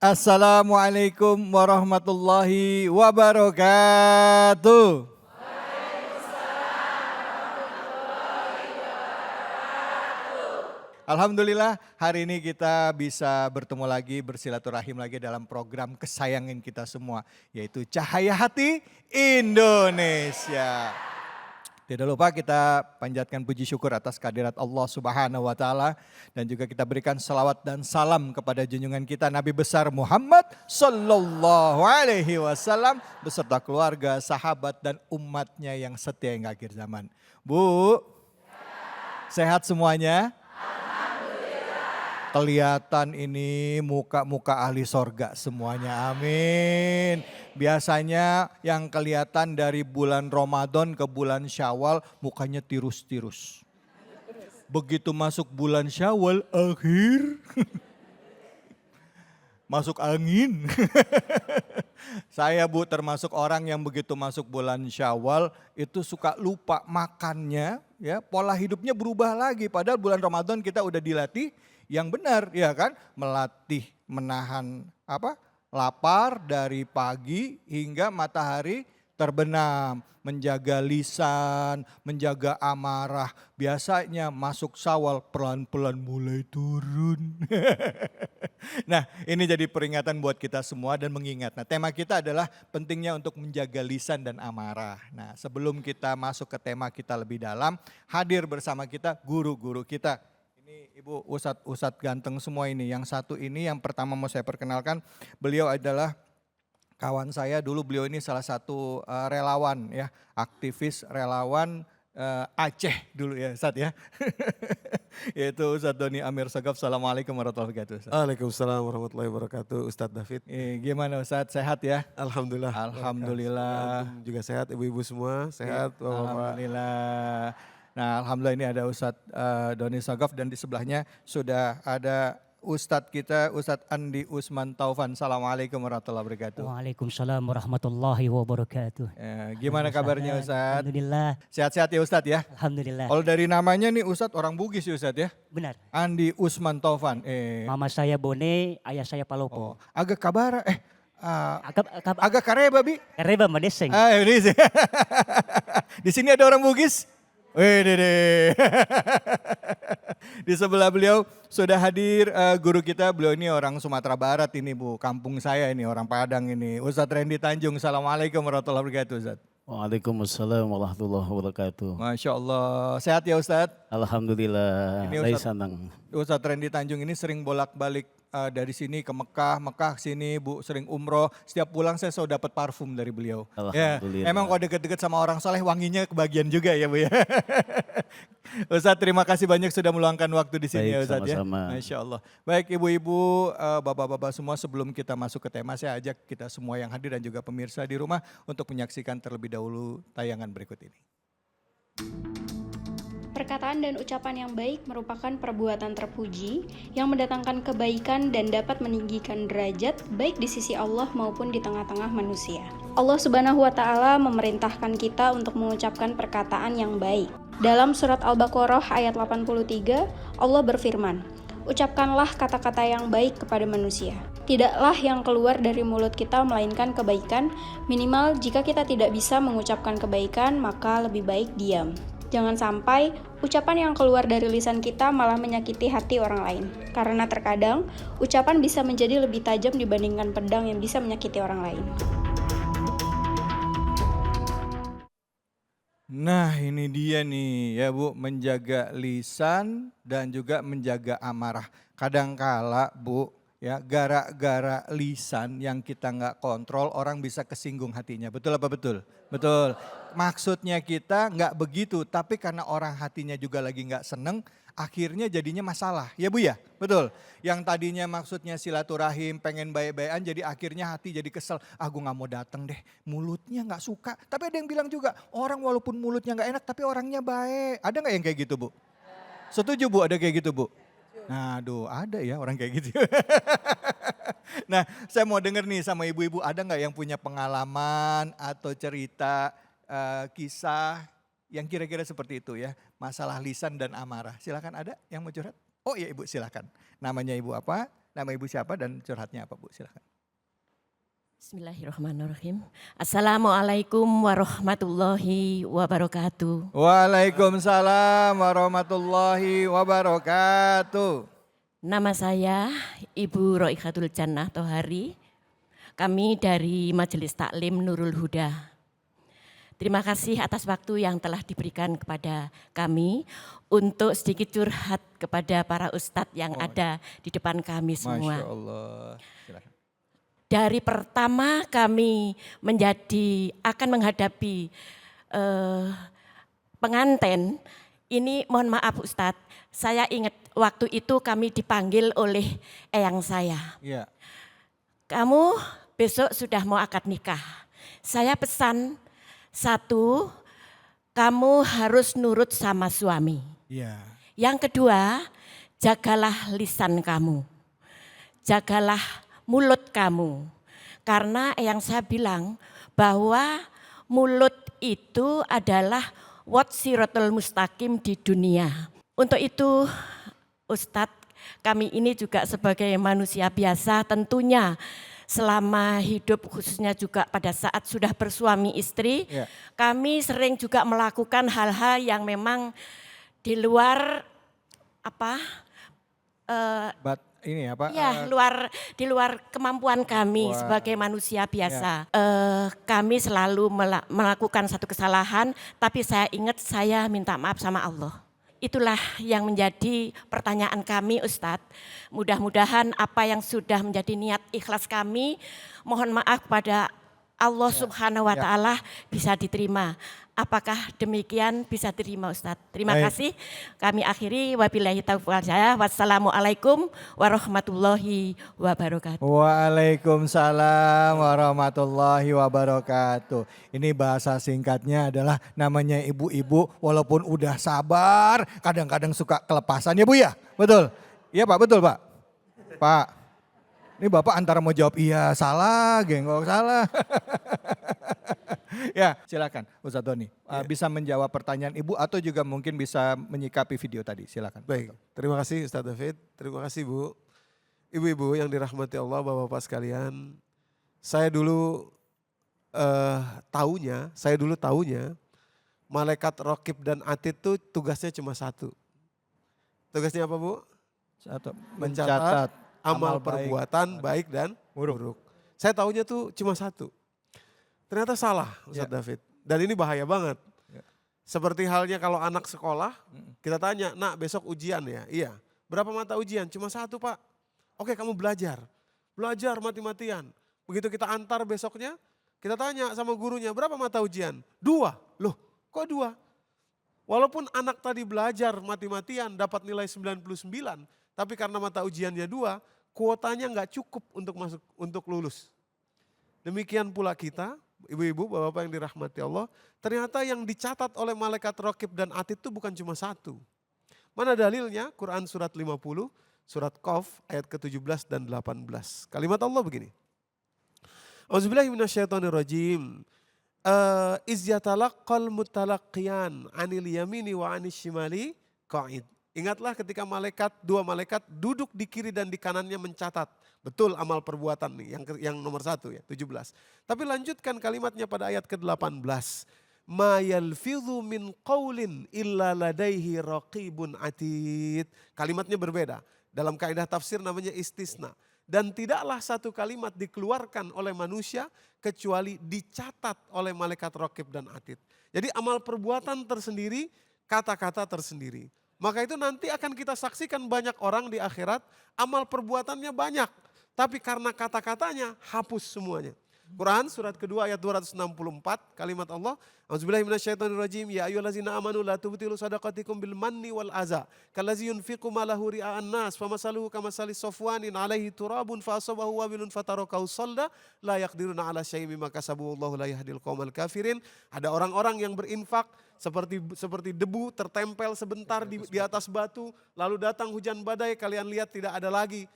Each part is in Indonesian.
Assalamualaikum warahmatullahi wabarakatuh. Alhamdulillah hari ini kita bisa bertemu lagi, bersilaturahim lagi dalam program kesayangan kita semua, yaitu Cahaya Hati Indonesia. Tidak lupa kita panjatkan puji syukur atas kehadirat Allah Subhanahu wa Ta'ala, dan juga kita berikan salawat dan salam kepada junjungan kita Nabi besar Muhammad Sallallahu Alaihi Wasallam beserta keluarga, sahabat dan umatnya yang setia hingga akhir zaman. Bu, sehat semuanya? Kelihatan ini muka-muka ahli sorga semuanya, amin. Biasanya yang kelihatan dari bulan Ramadan ke bulan Syawal mukanya tirus-tirus. Begitu masuk bulan Syawal akhir, masuk angin. Saya Bu termasuk orang yang begitu masuk bulan Syawal itu suka lupa makannya, ya pola hidupnya berubah lagi. Padahal bulan Ramadan kita udah dilatih yang benar, ya kan? Melatih menahan lapar dari pagi hingga matahari terbenam, menjaga lisan, menjaga amarah. Biasanya masuk Syawal pelan-pelan mulai turun. Nah, ini jadi peringatan buat kita semua dan mengingat. Nah, tema kita adalah pentingnya untuk menjaga lisan dan amarah. Nah, sebelum kita masuk ke tema kita lebih dalam, hadir bersama kita guru-guru kita. Ini Ibu Ustadz ganteng semua ini. Yang satu ini yang pertama mau saya perkenalkan, beliau adalah kawan saya dulu. Beliau ini salah satu relawan ya, aktivis relawan Aceh dulu ya Ustadz ya. Yaitu Ustadz Doni Amir Sagaf. Assalamualaikum warahmatullahi wabarakatuh. Waalaikumsalam warahmatullahi wabarakatuh, Ustadz David. Gimana Ustadz, sehat ya? Alhamdulillah. Alhamdulillah. Juga sehat, ibu-ibu semua sehat. Alhamdulillah. Nah, alhamdulillah ini ada Ustadz Doni Sagaf dan di sebelahnya sudah ada Ustadz kita, Ustadz Andi Usman Taufan. Assalamualaikum warahmatullahi wabarakatuh. Waalaikumsalam warahmatullahi wabarakatuh. Gimana kabarnya Ustadz? Alhamdulillah. Sehat-sehat ya Ustadz ya? Alhamdulillah. Kalau dari namanya nih Ustadz orang Bugis ya Ustadz ya? Benar. Andi Usman Taufan. Mama saya Bone, ayah saya Palopo. Agak kabara, Agak agak kareba bi? Reba Madeseng. Di sini ada orang Bugis? Wih, di sebelah beliau sudah hadir guru kita. Beliau ini orang Sumatera Barat ini Bu, kampung saya ini orang Padang ini. Ustadz Randy Tanjung. Assalamualaikum warahmatullahi wabarakatuh Ustadz. Waalaikumsalam warahmatullahi wabarakatuh. Masya Allah, sehat ya Ustadz? Alhamdulillah, Ini Ustadz Randy Tanjung ini sering bolak-balik dari sini ke Mekah, Mekah sini Bu, sering umroh. Setiap pulang saya selalu dapat parfum dari beliau. Alhamdulillah. Ya, emang kalau deket-deket sama orang soleh wanginya kebagian juga ya Bu ya. Ustadz terima kasih banyak sudah meluangkan waktu di sini. Baik, ya Ustadz sama-sama. ya. Masya Allah. Baik ibu-ibu, bapak-bapak semua, sebelum kita masuk ke tema saya ajak kita semua yang hadir dan juga pemirsa di rumah untuk menyaksikan terlebih dahulu tayangan berikut ini. Perkataan dan ucapan yang baik merupakan perbuatan terpuji yang mendatangkan kebaikan dan dapat meninggikan derajat baik di sisi Allah maupun di tengah-tengah manusia. Allah Subhanahu wa Ta'ala memerintahkan kita untuk mengucapkan perkataan yang baik. Dalam surat Al-Baqarah ayat 83, Allah berfirman, "Ucapkanlah kata-kata yang baik kepada manusia. Tidaklah yang keluar dari mulut kita melainkan kebaikan, minimal jika kita tidak bisa mengucapkan kebaikan, maka lebih baik diam." Jangan sampai ucapan yang keluar dari lisan kita malah menyakiti hati orang lain. Karena terkadang ucapan bisa menjadi lebih tajam dibandingkan pedang yang bisa menyakiti orang lain. Nah ini dia nih ya Bu, menjaga lisan dan juga menjaga amarah. Kadangkala Bu, ya gara-gara lisan yang kita nggak kontrol orang bisa kesinggung hatinya. Betul apa betul? Betul. Maksudnya kita nggak begitu, tapi karena orang hatinya juga lagi nggak seneng, akhirnya jadinya masalah. Ya Bu ya? Betul. Yang tadinya maksudnya silaturahim, pengen baik-baikan, jadi akhirnya hati jadi kesel. Ah gue nggak mau dateng deh, mulutnya nggak suka. Tapi ada yang bilang juga, orang walaupun mulutnya nggak enak tapi orangnya baik. Ada nggak yang kayak gitu Bu? Setuju Bu ada kayak gitu Bu? Nah aduh ada ya orang kayak gitu. Nah saya mau denger nih sama ibu-ibu, ada nggak yang punya pengalaman atau cerita kisah yang kira-kira seperti itu ya. Masalah lisan dan amarah. Silakan ada yang mau curhat? Oh iya Ibu silahkan. Namanya Ibu apa? Nama Ibu siapa dan curhatnya apa Bu? Silahkan. Bismillahirrahmanirrahim. Assalamualaikum warahmatullahi wabarakatuh. Waalaikumsalam warahmatullahi wabarakatuh. Nama saya Ibu Roikatul Jannah Tohari. Kami dari Majelis Taklim Nurul Huda. Terima kasih atas waktu yang telah diberikan kepada kami untuk sedikit curhat kepada para ustadz yang ada di depan kami semua. Masya Allah. Silahkan. Dari pertama kami akan menghadapi pengantin, ini mohon maaf Ustadz, saya ingat waktu itu kami dipanggil oleh eyang saya. Iya. Kamu besok sudah mau akad nikah. Saya pesan, satu, kamu harus nurut sama suami. Iya. Yang kedua, jagalah lisan kamu. Jagalah mulut kamu. Karena yang saya bilang bahwa mulut itu adalah siratal mustaqim di dunia. Untuk itu Ustadz, kami ini juga sebagai manusia biasa tentunya selama hidup khususnya juga pada saat sudah bersuami istri, kami sering juga melakukan hal-hal yang memang di luar di luar kemampuan kami sebagai manusia biasa. Kami selalu melakukan satu kesalahan, tapi saya ingat saya minta maaf sama Allah. Itulah yang menjadi pertanyaan kami Ustadz. Mudah-mudahan apa yang sudah menjadi niat ikhlas kami, mohon maaf pada Allah Subhanahu wa Ta'ala bisa diterima. Apakah demikian bisa diterima Ustadz? Terima kasih. Kami akhiri wabillahi taufiq wal hidayah. Wassalamualaikum warahmatullahi wabarakatuh. Waalaikumsalam warahmatullahi wabarakatuh. Ini bahasa singkatnya adalah namanya ibu-ibu walaupun udah sabar kadang-kadang suka kelepasan ya Bu ya? Betul? Iya Pak, betul Pak? Pak, ini Bapak antara mau jawab iya salah, genggok salah. Ya silakan Ustadz Doni, bisa menjawab pertanyaan Ibu atau juga mungkin bisa menyikapi video tadi, silakan. Baik, terima kasih Ustadz David, terima kasih Bu. Ibu-ibu yang dirahmati Allah, Bapak-Bapak sekalian. Saya dulu tahunya malaikat Raqib dan Atid itu tugasnya cuma satu. Tugasnya apa Bu? Satu, Mencatat amal perbuatan baik dan buruk. Saya tahunya tuh cuma satu. Ternyata salah Ustadz David. Dan ini bahaya banget. Seperti halnya kalau anak sekolah, kita tanya, nak besok ujian ya? Iya. Berapa mata ujian? Cuma satu Pak. Oke kamu belajar. Belajar mati-matian. Begitu kita antar besoknya, kita tanya sama gurunya, berapa mata ujian? 2. Loh kok 2? Walaupun anak tadi belajar mati-matian dapat nilai 99, tapi karena mata ujiannya 2, kuotanya nggak cukup untuk lulus. Demikian pula kita, ibu-ibu, bapak-bapak yang dirahmati Allah, ternyata yang dicatat oleh malaikat Raqib dan Atid itu bukan cuma satu. Mana dalilnya? Quran surat 50, surat Qaf ayat ke-17 dan 18. Kalimat Allah begini. Auzubillahi minasyaitonirrajim. Iz yatalaqqal mutalaqqiyan 'anil yamini wa 'anil shimali qa'id. Ingatlah ketika dua malaikat duduk di kiri dan di kanannya mencatat. Betul amal perbuatan nih yang nomor 1 ya, 17. Tapi lanjutkan kalimatnya pada ayat ke-18. Ma yalfidhu min qaulin illa ladaihi raqibun atid. Kalimatnya berbeda. Dalam kaidah tafsir namanya istisna. Dan tidaklah satu kalimat dikeluarkan oleh manusia kecuali dicatat oleh malaikat Raqib dan Atid. Jadi amal perbuatan tersendiri, kata-kata tersendiri. Maka itu nanti akan kita saksikan banyak orang di akhirat amal perbuatannya banyak. Tapi karena kata-katanya hapus semuanya. Quran surat kedua ayat 264 kalimat Allah. Auzubillahi minasyaitonirrajim. Ya ayyuhallazina amanu la tubtilu shadaqatikum bil manni wal aza. Kallazi yunfiqu malahu ria'an nas. Famasaluhu kamasali safwanin alaihi turabun fa asabahu wabilun fatarakahu salda. La yaqdiruna ala syai'in mimma kasabu wallahu la yahdil qaumal kafirin. Ada orang-orang yang berinfak seperti debu tertempel sebentar di atas batu. Lalu datang hujan badai, kalian lihat tidak ada lagi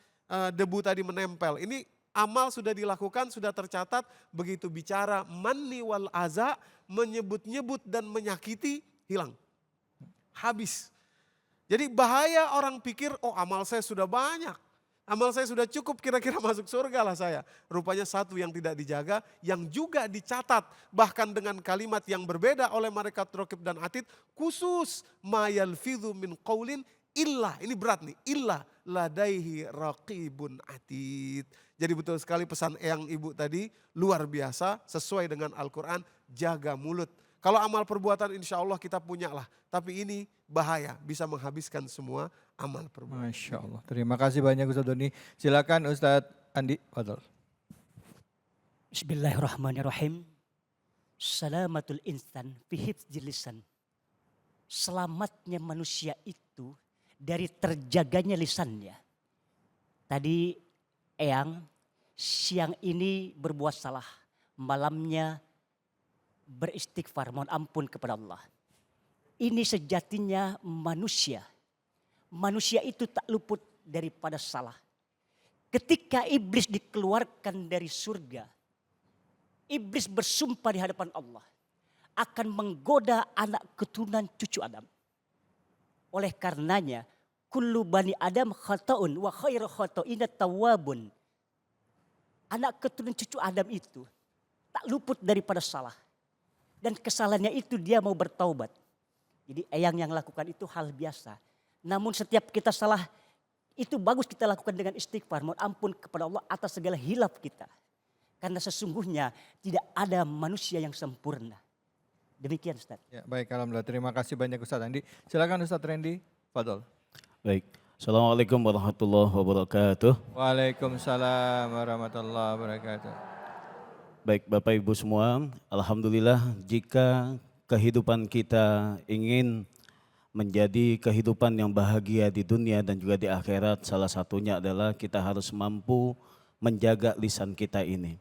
debu tadi menempel. Ini amal sudah dilakukan, sudah tercatat, begitu bicara manni wal aza, menyebut-nyebut dan menyakiti, hilang. Habis. Jadi bahaya orang pikir, oh amal saya sudah banyak. Amal saya sudah cukup, kira-kira masuk surga lah saya. Rupanya satu yang tidak dijaga, yang juga dicatat. Bahkan dengan kalimat yang berbeda oleh malaikat raqib dan atid. Khusus, ma yalfidhu min qaulin illa, ini berat nih, illa ladaihi raqibun atid. Jadi betul sekali pesan Eyang Ibu tadi, luar biasa, sesuai dengan Al-Quran, jaga mulut. Kalau amal perbuatan insya Allah kita punya lah. Tapi ini bahaya, bisa menghabiskan semua amal perbuatan. Masya Allah. Terima kasih banyak Ustaz Doni. Silakan Ustaz Andi. Fadol. Bismillahirrahmanirrahim. Salamatul insan fi hifdzil lisan. Selamatnya manusia itu dari terjaganya lisannya. Tadi Eyang siang ini berbuat salah, malamnya beristighfar, mohon ampun kepada Allah. Ini sejatinya manusia. Manusia itu tak luput daripada salah. Ketika iblis dikeluarkan dari surga, iblis bersumpah di hadapan Allah akan menggoda anak keturunan cucu Adam. Oleh karenanya, kullu bani Adam khata'un wa khairu khata'ina tawwabun. Anak keturunan cucu Adam itu tak luput daripada salah. Dan kesalahannya itu dia mau bertaubat. Jadi Eyang yang lakukan itu hal biasa. Namun setiap kita salah itu bagus kita lakukan dengan istighfar. Mohon ampun kepada Allah atas segala hilaf kita. Karena sesungguhnya tidak ada manusia yang sempurna. Demikian Ustaz. Ya, baik, alhamdulillah. Terima kasih banyak Ustaz Andi. Silakan Ustaz Randy. Fadol. Baik. Assalamualaikum warahmatullahi wabarakatuh. Waalaikumsalam warahmatullahi wabarakatuh. Baik Bapak Ibu semua, alhamdulillah jika kehidupan kita ingin menjadi kehidupan yang bahagia di dunia dan juga di akhirat, salah satunya adalah kita harus mampu menjaga lisan kita ini.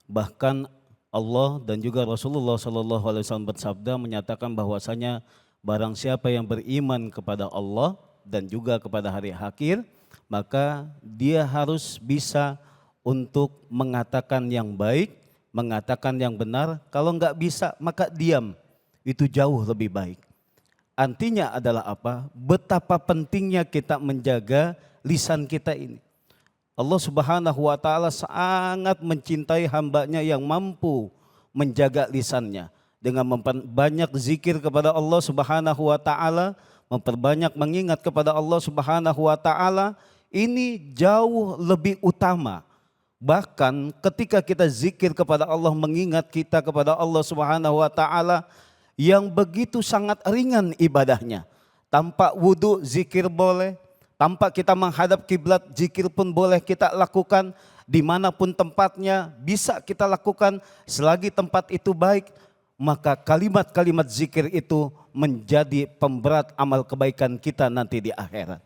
Bahkan Allah dan juga Rasulullah SAW bersabda menyatakan bahwasanya barang siapa yang beriman kepada Allah dan juga kepada hari akhir, maka dia harus bisa untuk mengatakan yang baik, mengatakan yang benar. Kalau enggak bisa maka diam, itu jauh lebih baik. Artinya adalah apa? Betapa pentingnya kita menjaga lisan kita ini. Allah Subhanahu wa taala sangat mencintai hambanya yang mampu menjaga lisannya dengan memperbanyak zikir kepada Allah Subhanahu wa taala, memperbanyak mengingat kepada Allah Subhanahu wa taala. Ini jauh lebih utama. Bahkan ketika kita zikir kepada Allah, mengingat kita kepada Allah Subhanahu wa taala yang begitu sangat ringan ibadahnya. Tanpa wudu zikir boleh, tanpa kita menghadap kiblat zikir pun boleh kita lakukan, dimanapun tempatnya bisa kita lakukan selagi tempat itu baik. Maka kalimat-kalimat zikir itu menjadi pemberat amal kebaikan kita nanti di akhirat.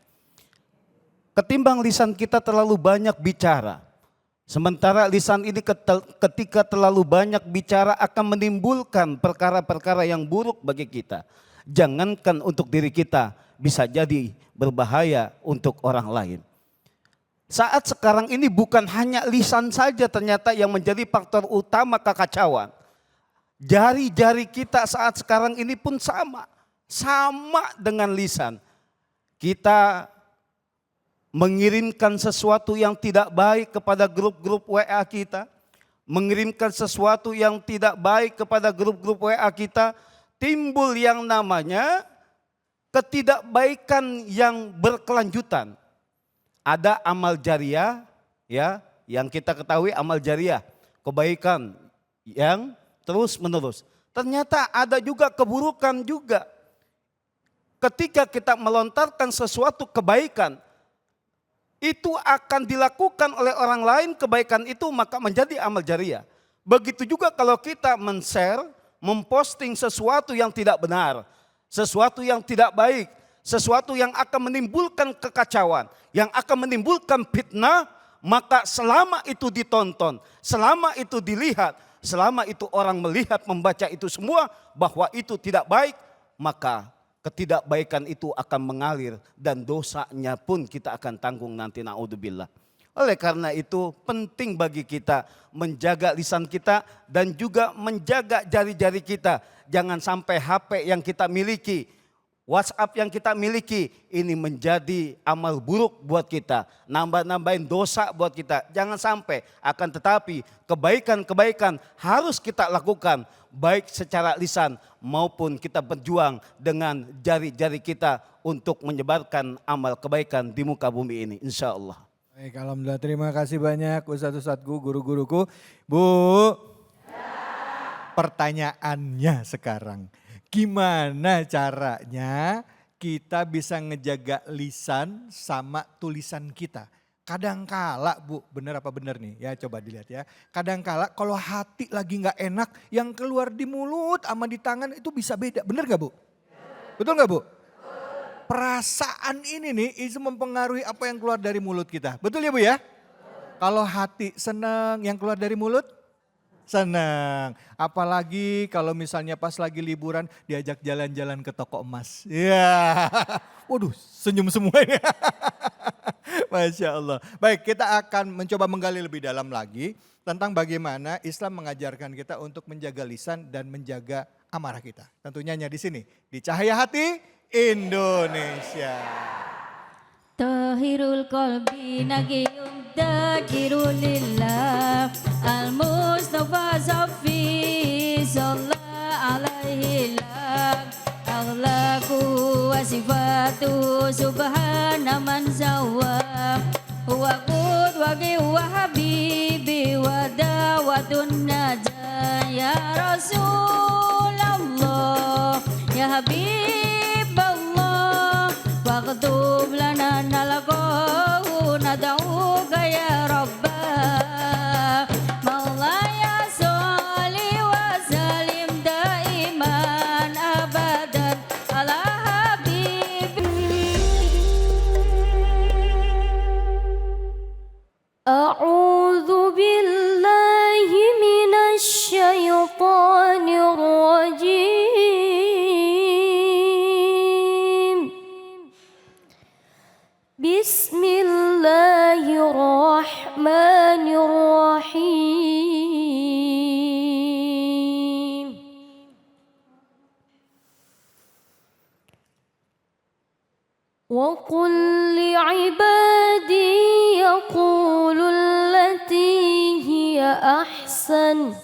Ketimbang lisan kita terlalu banyak bicara. Sementara lisan ini ketika terlalu banyak bicara akan menimbulkan perkara-perkara yang buruk bagi kita. Jangankan untuk diri kita, bisa jadi berbahaya untuk orang lain. Saat sekarang ini bukan hanya lisan saja ternyata yang menjadi faktor utama kekacauan. Jari-jari kita saat sekarang ini pun sama dengan lisan. Kita mengirimkan sesuatu yang tidak baik kepada grup-grup WA kita, mengirimkan sesuatu yang tidak baik kepada grup-grup WA kita, timbul yang namanya ketidakbaikan yang berkelanjutan. Ada amal jariah, ya, yang kita ketahui amal jariah, kebaikan yang terus menerus. Ternyata ada juga keburukan juga. Ketika kita melontarkan sesuatu kebaikan, itu akan dilakukan oleh orang lain, kebaikan itu maka menjadi amal jariah. Begitu juga kalau kita men-share, memposting sesuatu yang tidak benar, sesuatu yang tidak baik, sesuatu yang akan menimbulkan kekacauan, yang akan menimbulkan fitnah, maka selama itu ditonton, selama itu dilihat, selama itu orang melihat, membaca itu semua bahwa itu tidak baik, maka ketidakbaikan itu akan mengalir dan dosanya pun kita akan tanggung nanti, naudzubillah. Oleh karena itu penting bagi kita menjaga lisan kita dan juga menjaga jari-jari kita. Jangan sampai HP yang kita miliki WhatsApp yang kita miliki ini menjadi amal buruk buat kita. Nambah-nambahin dosa buat kita. Jangan sampai, akan tetapi kebaikan-kebaikan harus kita lakukan. Baik secara lisan maupun kita berjuang dengan jari-jari kita untuk menyebarkan amal kebaikan di muka bumi ini. Insya Allah. Baik, alhamdulillah, terima kasih banyak Ustadz-ustadzku, guru-guruku. Bu, pertanyaannya sekarang, gimana caranya kita bisa ngejaga lisan sama tulisan kita? Kadangkala Bu, bener apa bener nih? Ya coba dilihat ya. Kadangkala kalau hati lagi gak enak, yang keluar di mulut sama di tangan itu bisa beda. Bener gak Bu? Betul gak Bu? Perasaan ini nih itu mempengaruhi apa yang keluar dari mulut kita. Betul ya Bu ya? Kalau hati senang, yang keluar dari mulut senang. Apalagi kalau misalnya pas lagi liburan diajak jalan-jalan ke toko emas. Ya, waduh senyum semua ini. Masya Allah. Baik, kita akan mencoba menggali lebih dalam lagi tentang bagaimana Islam mengajarkan kita untuk menjaga lisan dan menjaga amarah kita. Tentunya hanya di sini, di Cahaya Hati Indonesia. Tahirul qalbi nagiyum takirulillah Al-Mustafa Safi sallallahu alaihi lam Akhlaku wa sifatu subhana man sawa Huwa qudwaki wa habibi wa dawatun najah Ya Rasulullah Ya Habiballah Waqtub lana nalaqahu nad'uka ya Rabbah Maulaya sholli wa sallim daiman abadan ala habibi A'udzu billahi minasy syaithanir rajim Bismillahirrahmanirrahim Wa qul li'ibadi yaqulu allati hiya ahsan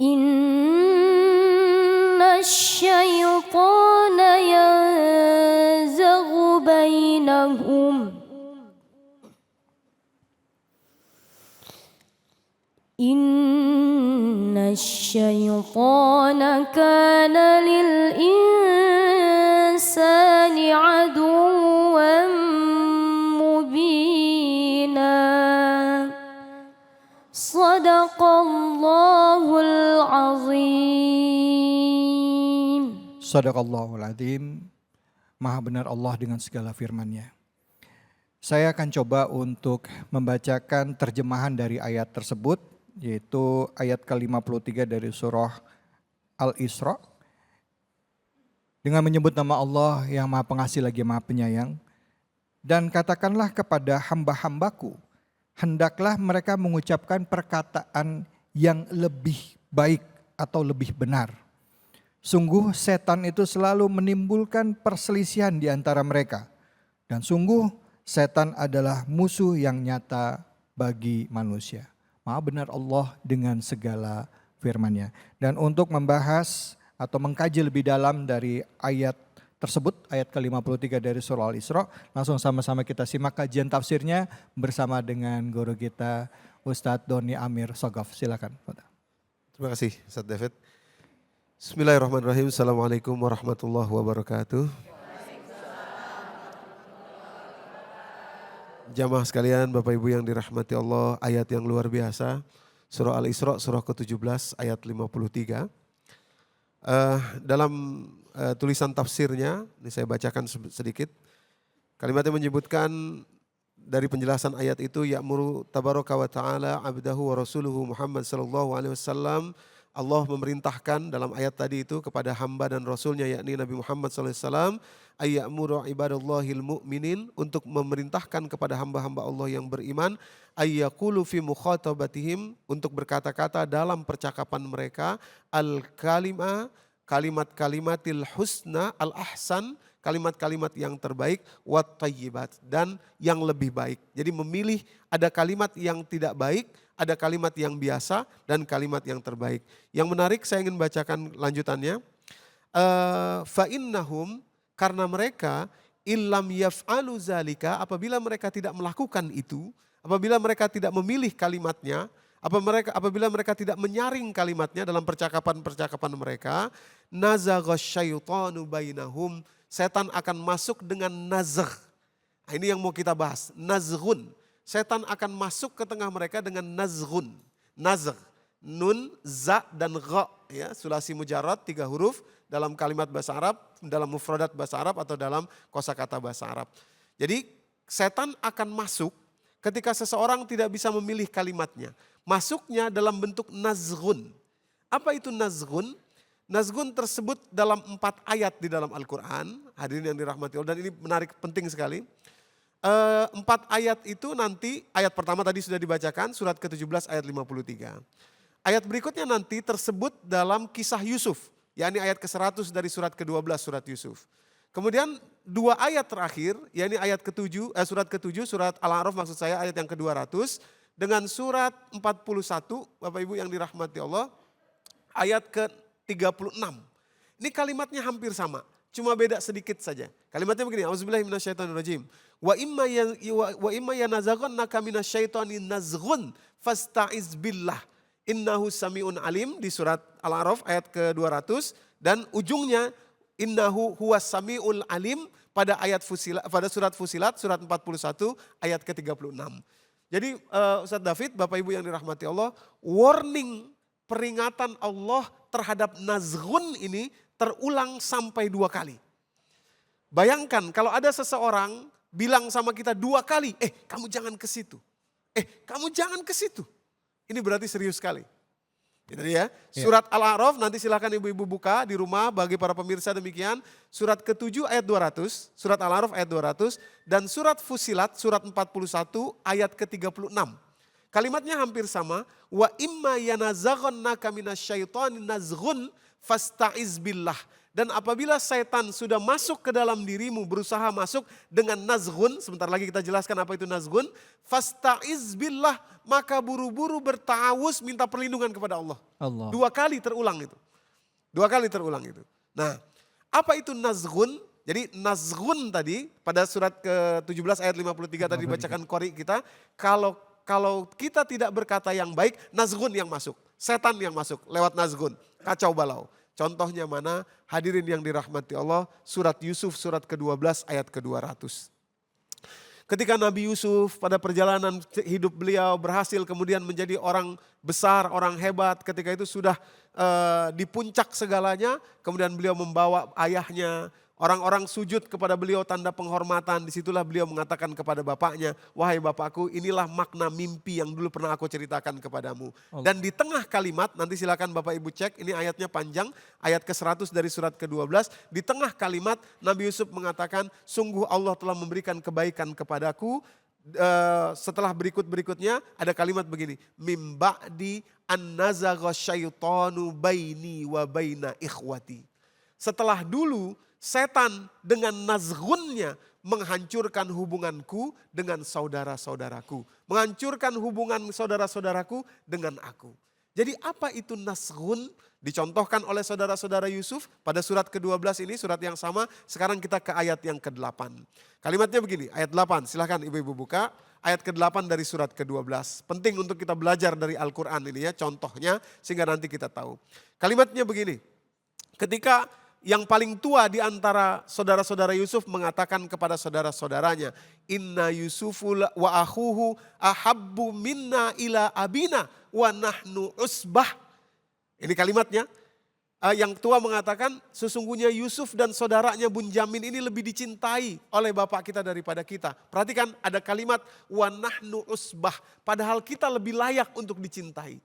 Inna syaitana yanzaghu bainahum Inna syaitana kana lil insani aduwwan mubina Sadaqallahul azim. Sadaqallahul azim. Maha benar Allah dengan segala firman-Nya. Saya akan coba untuk membacakan terjemahan dari ayat tersebut, yaitu ayat ke-53 dari surah Al-Isra. Dengan menyebut nama Allah yang Maha Pengasih lagi Maha Penyayang. Dan katakanlah kepada hamba-hambaku, hendaklah mereka mengucapkan perkataan yang lebih baik atau lebih benar. Sungguh setan itu selalu menimbulkan perselisihan di antara mereka. Dan sungguh setan adalah musuh yang nyata bagi manusia. Maha benar Allah dengan segala firman-Nya. Dan untuk membahas atau mengkaji lebih dalam dari ayat tersebut, ayat ke-53 dari surah Al-Isra, langsung sama-sama kita simak kajian tafsirnya bersama dengan guru kita Ustadz Doni Amir Sogaf. Silakan. Terima kasih Ustadz David. Bismillahirrahmanirrahim. Assalamualaikum warahmatullahi wabarakatuh. Jamaah sekalian, Bapak Ibu yang dirahmati Allah, ayat yang luar biasa. Surah Al-Isra, surah ke-17 ayat 53. Dalam tulisan tafsirnya, ini saya bacakan sedikit. Kalimatnya menyebutkan dari penjelasan ayat itu, ya'muru tabaraka wa ta'ala abdahu wa rasuluhu Muhammad sallallahu alaihi wasallam Allah memerintahkan dalam ayat tadi itu kepada hamba dan rasulnya yakni Nabi Muhammad SAW ayya'muru ibadallahil mu'minin untuk memerintahkan kepada hamba-hamba Allah yang beriman ayyaqulu fi mukhatabatihim untuk berkata-kata dalam percakapan mereka kalimat-kalimatil husna al-ahsan kalimat-kalimat yang terbaik wat tayyibat dan yang lebih baik. Jadi memilih ada kalimat yang tidak baik, ada kalimat yang biasa dan kalimat yang terbaik. Yang menarik saya ingin bacakan lanjutannya. Fa innahum karena mereka illam yaf'alu zalika apabila mereka tidak melakukan itu, apabila mereka tidak memilih kalimatnya, apabila mereka tidak menyaring kalimatnya dalam percakapan-percakapan mereka, nazagha syaitanu bainahum, setan akan masuk dengan nazgh. Nah, ini yang mau kita bahas, nazghun. Setan akan masuk ke tengah mereka dengan nazghun. Nazgh, nun, za dan gha, ya, sulasi mujarrad 3 huruf dalam kalimat bahasa Arab, dalam mufradat bahasa Arab atau dalam kosakata bahasa Arab. Jadi setan akan masuk ketika seseorang tidak bisa memilih kalimatnya. Masuknya dalam bentuk nazghun. Apa itu nazghun? Nazghun tersebut dalam 4 ayat di dalam Al-Quran. Hadirin yang dirahmati Allah, dan ini menarik, penting sekali. 4 ayat itu nanti, ayat pertama tadi sudah dibacakan, surat ke-17 ayat 53. Ayat berikutnya nanti tersebut dalam kisah Yusuf, yakni ayat ke-100 dari surat ke-12 surat Yusuf. Kemudian 2 ayat terakhir, yakni ayat ke-7, surat ke-7, surat Al-A'raf maksud saya, ayat yang ke-200, dengan surat 41, Bapak Ibu yang dirahmati Allah, ayat ke-36. Ini kalimatnya hampir sama, cuma beda sedikit saja. Kalimatnya begini, auzubillahi minasyaitonirrajim. Wa imma yanazaghannaka minasyaitonir nazghun fasta'iz billah. Innahu sami'un alim di surat Al-A'raf ayat ke-200 dan ujungnya innahu huwas sami'ul alim pada ayat Fusilat, pada surat Fusilat surat 41 ayat ke-36. Jadi Ustadz David, Bapak Ibu yang dirahmati Allah, warning peringatan Allah terhadap nazghun ini terulang sampai 2 kali. Bayangkan kalau ada seseorang bilang sama kita 2 kali, kamu jangan ke situ. Kamu jangan ke situ. Ini berarti serius sekali. Itu ya. Surat Al-A'raf nanti silakan ibu-ibu buka di rumah bagi para pemirsa demikian. Surat ke-7 ayat 200, surat Al-A'raf ayat 200 dan surat Fusilat surat 41 ayat ke-36. Kalimatnya hampir sama. Wa imma yanazaghannaka minasyaitani nazghun fasta'iz billah. Dan apabila setan sudah masuk ke dalam dirimu, berusaha masuk dengan nazghun, sebentar lagi kita jelaskan apa itu nazghun, fasta'iz billah, maka buru-buru bertawus minta perlindungan kepada Allah. 2 kali terulang itu. 2 kali terulang itu. Nah, apa itu nazghun? Jadi nazghun tadi pada surat ke-17 ayat 53 tadi dibacakan qori kita, kalau kita tidak berkata yang baik, nazghun yang masuk, setan yang masuk lewat nazghun, kacau balau. Contohnya mana? Hadirin yang dirahmati Allah, surat Yusuf surat ke-12 ayat ke-200. Ketika Nabi Yusuf pada perjalanan hidup beliau berhasil kemudian menjadi orang besar, orang hebat, ketika itu sudah di puncak segalanya, kemudian beliau membawa ayahnya, orang-orang sujud kepada beliau tanda penghormatan, disitulah beliau mengatakan kepada bapaknya, wahai bapakku inilah makna mimpi yang dulu pernah aku ceritakan kepadamu. Dan di tengah kalimat, nanti silakan Bapak Ibu cek, ini ayatnya panjang, ayat ke-100 dari surat ke-12, di tengah kalimat Nabi Yusuf mengatakan, sungguh Allah telah memberikan kebaikan kepadaku, setelah berikutnya ada kalimat begini, mim ba'di an-nazagha syaitanu baini wa baina ikhwati. Setelah dulu setan dengan nazghunnya menghancurkan hubunganku dengan saudara-saudaraku. Menghancurkan hubungan saudara-saudaraku dengan aku. Jadi apa itu nazghun? Dicontohkan oleh saudara-saudara Yusuf pada surat ke-12 ini, surat yang sama. Sekarang kita ke ayat yang ke-8. Kalimatnya begini, ayat 8, silahkan ibu-ibu buka. Ayat ke-8 dari surat ke-12. Penting untuk kita belajar dari Al-Quran ini ya, contohnya sehingga nanti kita tahu. Kalimatnya begini, ketika yang paling tua di antara saudara-saudara Yusuf mengatakan kepada saudara-saudaranya, inna Yusuful wa akhuhu ahabbu minna ila abina wa nahnu usbah. Ini kalimatnya. Yang tua mengatakan sesungguhnya Yusuf dan saudaranya Bunyamin ini lebih dicintai oleh bapak kita daripada kita. Perhatikan ada kalimat wa nahnu usbah. Padahal kita lebih layak untuk dicintai.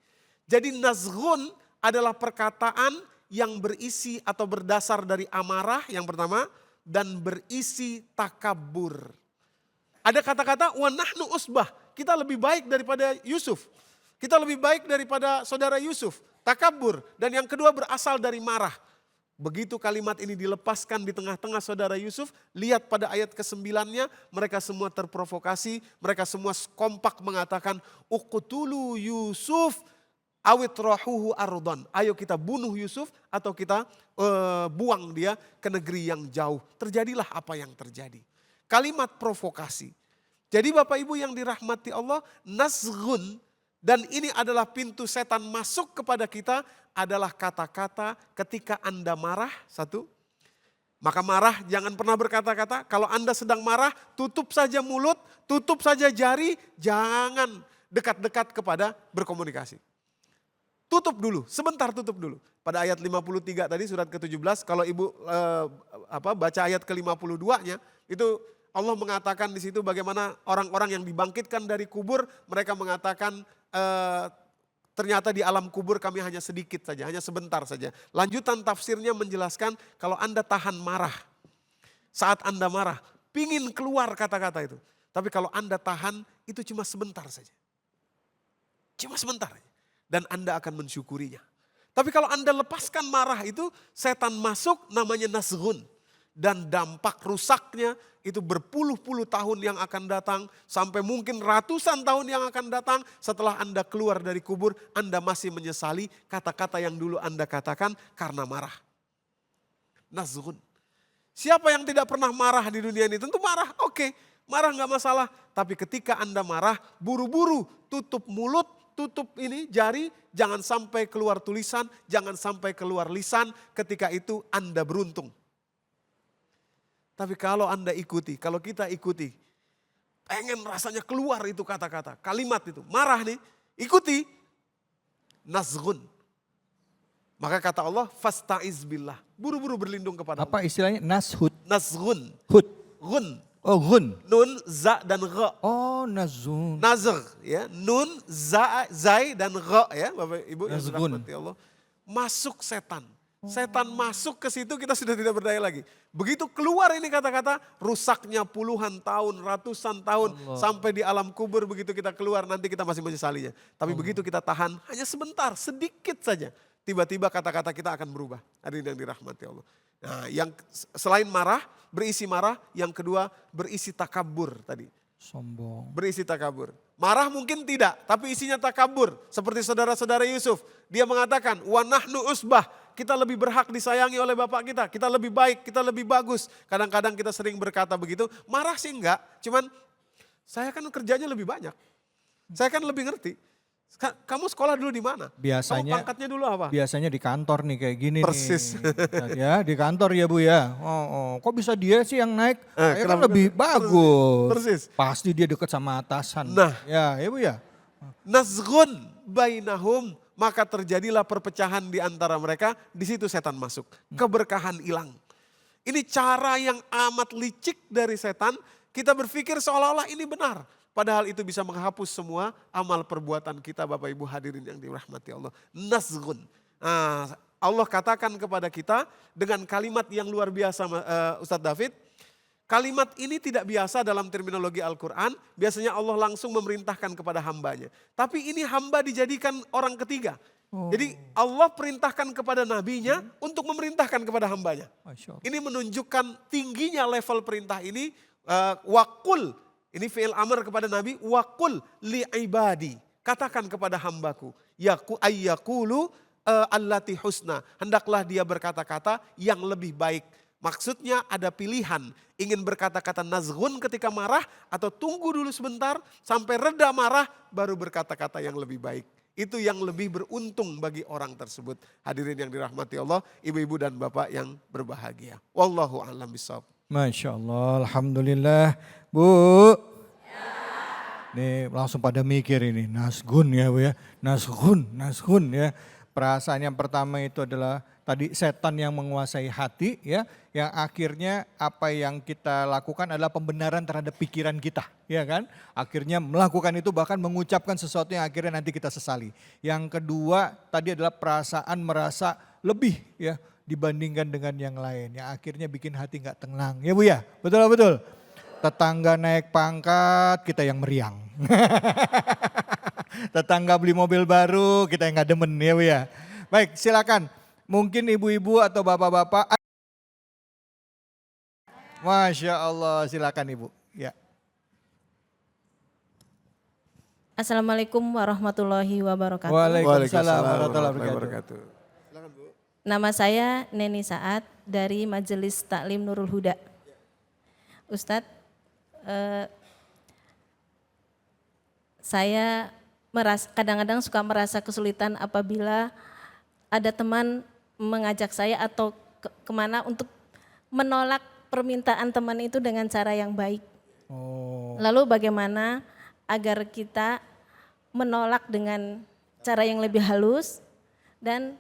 Jadi nazghun adalah perkataan yang berisi atau berdasar dari amarah yang pertama dan berisi takabur. Ada kata-kata wa nahnu usbah, kita lebih baik daripada Yusuf. Kita lebih baik daripada saudara Yusuf, takabur. Dan yang kedua berasal dari marah. Begitu kalimat ini dilepaskan di tengah-tengah saudara Yusuf, lihat pada ayat ke-9-nya, mereka semua terprovokasi, mereka semua kompak mengatakan, uqtulu Yusuf awit rohuhu ardon. Ayo kita bunuh Yusuf atau kita buang dia ke negeri yang jauh. Terjadilah apa yang terjadi. Kalimat provokasi. Jadi Bapak Ibu yang dirahmati Allah, nazghun, dan ini adalah pintu setan masuk kepada kita, adalah kata-kata ketika Anda marah, satu. Maka marah jangan pernah berkata-kata, kalau Anda sedang marah tutup saja mulut, tutup saja jari, jangan dekat-dekat kepada berkomunikasi. Tutup dulu, sebentar tutup dulu. Pada ayat 53 tadi surat ke-17, kalau Ibu baca ayat ke-52-nya, itu Allah mengatakan di situ bagaimana orang-orang yang dibangkitkan dari kubur, mereka mengatakan ternyata di alam kubur kami hanya sedikit saja, hanya sebentar saja. Lanjutan tafsirnya menjelaskan kalau Anda tahan marah, saat Anda marah, pingin keluar kata-kata itu. Tapi kalau Anda tahan itu cuma sebentar saja. Cuma sebentar. Dan Anda akan mensyukurinya. Tapi kalau Anda lepaskan marah itu, setan masuk namanya nazghun. Dan dampak rusaknya itu berpuluh-puluh tahun yang akan datang, sampai mungkin ratusan tahun yang akan datang setelah Anda keluar dari kubur, Anda masih menyesali kata-kata yang dulu Anda katakan karena marah. Nazghun. Siapa yang tidak pernah marah di dunia ini? Tentu marah, oke, marah gak masalah. Tapi ketika Anda marah, buru-buru tutup mulut, tutup ini jari, jangan sampai keluar tulisan, jangan sampai keluar lisan, ketika itu Anda beruntung. Tapi kalau Anda ikuti, kalau kita ikuti, pengen rasanya keluar itu kata-kata, kalimat itu, marah nih, ikuti, nazghun. Maka kata Allah, fasta'iz billah, buru-buru berlindung kepada Allah. Apa istilahnya? Nashud. Nazghun, Hud. gun, Oh gun. nun, za dan gha. Oh nazun. Nazr, ya, nun, za, zai dan gha, ya, Bapak Ibu yang Nazghun. dirahmati Allah. Masuk setan. Setan masuk ke situ kita sudah tidak berdaya lagi. Begitu keluar ini kata-kata, rusaknya puluhan tahun, ratusan tahun. Sampai di alam kubur begitu kita keluar nanti kita masih menyesalinya. Tapi begitu kita tahan hanya sebentar, sedikit saja. Tiba-tiba kata-kata kita akan berubah. Hadirin yang dirahmati Allah. Nah, yang selain marah, berisi marah. Yang kedua berisi takabur tadi. Sombong. Berisi takabur. Marah mungkin tidak, tapi isinya takabur. Seperti saudara-saudara Yusuf. Dia mengatakan, wa nahnu usbah. Kita lebih berhak disayangi oleh bapak kita. Kita lebih baik, kita lebih bagus. Kadang-kadang kita sering berkata begitu. Marah sih enggak, cuman saya kan kerjanya lebih banyak. Saya kan lebih ngerti. Kamu sekolah dulu di mana? Biasanya. Kamu pangkatnya dulu apa? Biasanya di kantor nih kayak gini Persis. nih. Ya di kantor ya Bu ya. Oh, kok bisa dia sih yang naik? Saya kan kenapa? lebih bagus. Persis. Pasti dia dekat sama atasan. Nah. Ya Bu ya. Nazghun bainahum, maka terjadilah perpecahan di antara mereka. Di situ setan masuk. Keberkahan hilang. Ini cara yang amat licik dari setan. Kita berpikir seolah-olah ini benar. Padahal itu bisa menghapus semua amal perbuatan kita, Bapak Ibu hadirin yang dirahmati Allah. Nazghun. Nah, Allah katakan kepada kita dengan kalimat yang luar biasa, Ustadz David. Kalimat ini tidak biasa dalam terminologi Al-Quran. Biasanya Allah langsung memerintahkan kepada hambanya. Tapi ini hamba dijadikan orang ketiga. Jadi Allah perintahkan kepada nabinya untuk memerintahkan kepada hambanya. Masya Allah. Ini menunjukkan tingginya level perintah ini. Wakul. Ini fi'il amr kepada Nabi, waqul li ibadi. Katakan kepada hambaku, ayyakulu allati husna. Hendaklah dia berkata-kata yang lebih baik. Maksudnya ada pilihan, ingin berkata-kata nazghun ketika marah atau tunggu dulu sebentar sampai reda marah baru berkata-kata yang lebih baik. Itu yang lebih beruntung bagi orang tersebut. Hadirin yang dirahmati Allah, ibu-ibu dan bapak yang berbahagia. Wallahu a'lam bishawab. Masya Allah, Alhamdulillah. Bu. Nih langsung pada mikir ini, nazghun ya Bu ya. Nazghun ya. Perasaan yang pertama itu adalah tadi setan yang menguasai hati ya, yang akhirnya apa yang kita lakukan adalah pembenaran terhadap pikiran kita, ya kan? Akhirnya melakukan itu bahkan mengucapkan sesuatu yang akhirnya nanti kita sesali. Yang kedua tadi adalah perasaan merasa lebih ya dibandingkan dengan yang lain, yang akhirnya bikin hati nggak tenang, ya Bu ya, betul. Tetangga naik pangkat, kita yang meriang. Tetangga beli mobil baru, kita yang nggak demen, ya Bu ya. Baik, silakan. Mungkin ibu-ibu atau bapak-bapak. Masya Allah, silakan Ibu. Ya. Assalamualaikum warahmatullahi wabarakatuh. Waalaikumsalam warahmatullahi wabarakatuh. Nama saya Neni Saat dari Majelis Taklim Nurul Huda. Ustadz, saya kadang-kadang suka merasa kesulitan apabila ada teman mengajak saya atau kemana untuk menolak permintaan teman itu dengan cara yang baik. Lalu bagaimana agar kita menolak dengan cara yang lebih halus dan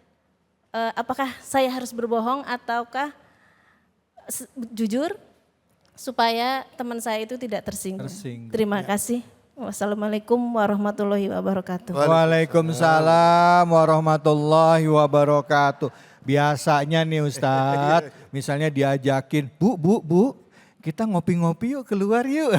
apakah saya harus berbohong ataukah jujur supaya teman saya itu tidak tersinggung. Terima kasih. Wassalamualaikum warahmatullahi wabarakatuh. Waalaikumsalam warahmatullahi wabarakatuh. Biasanya nih Ustadz, misalnya diajakin, Bu, kita ngopi-ngopi yuk, keluar yuk.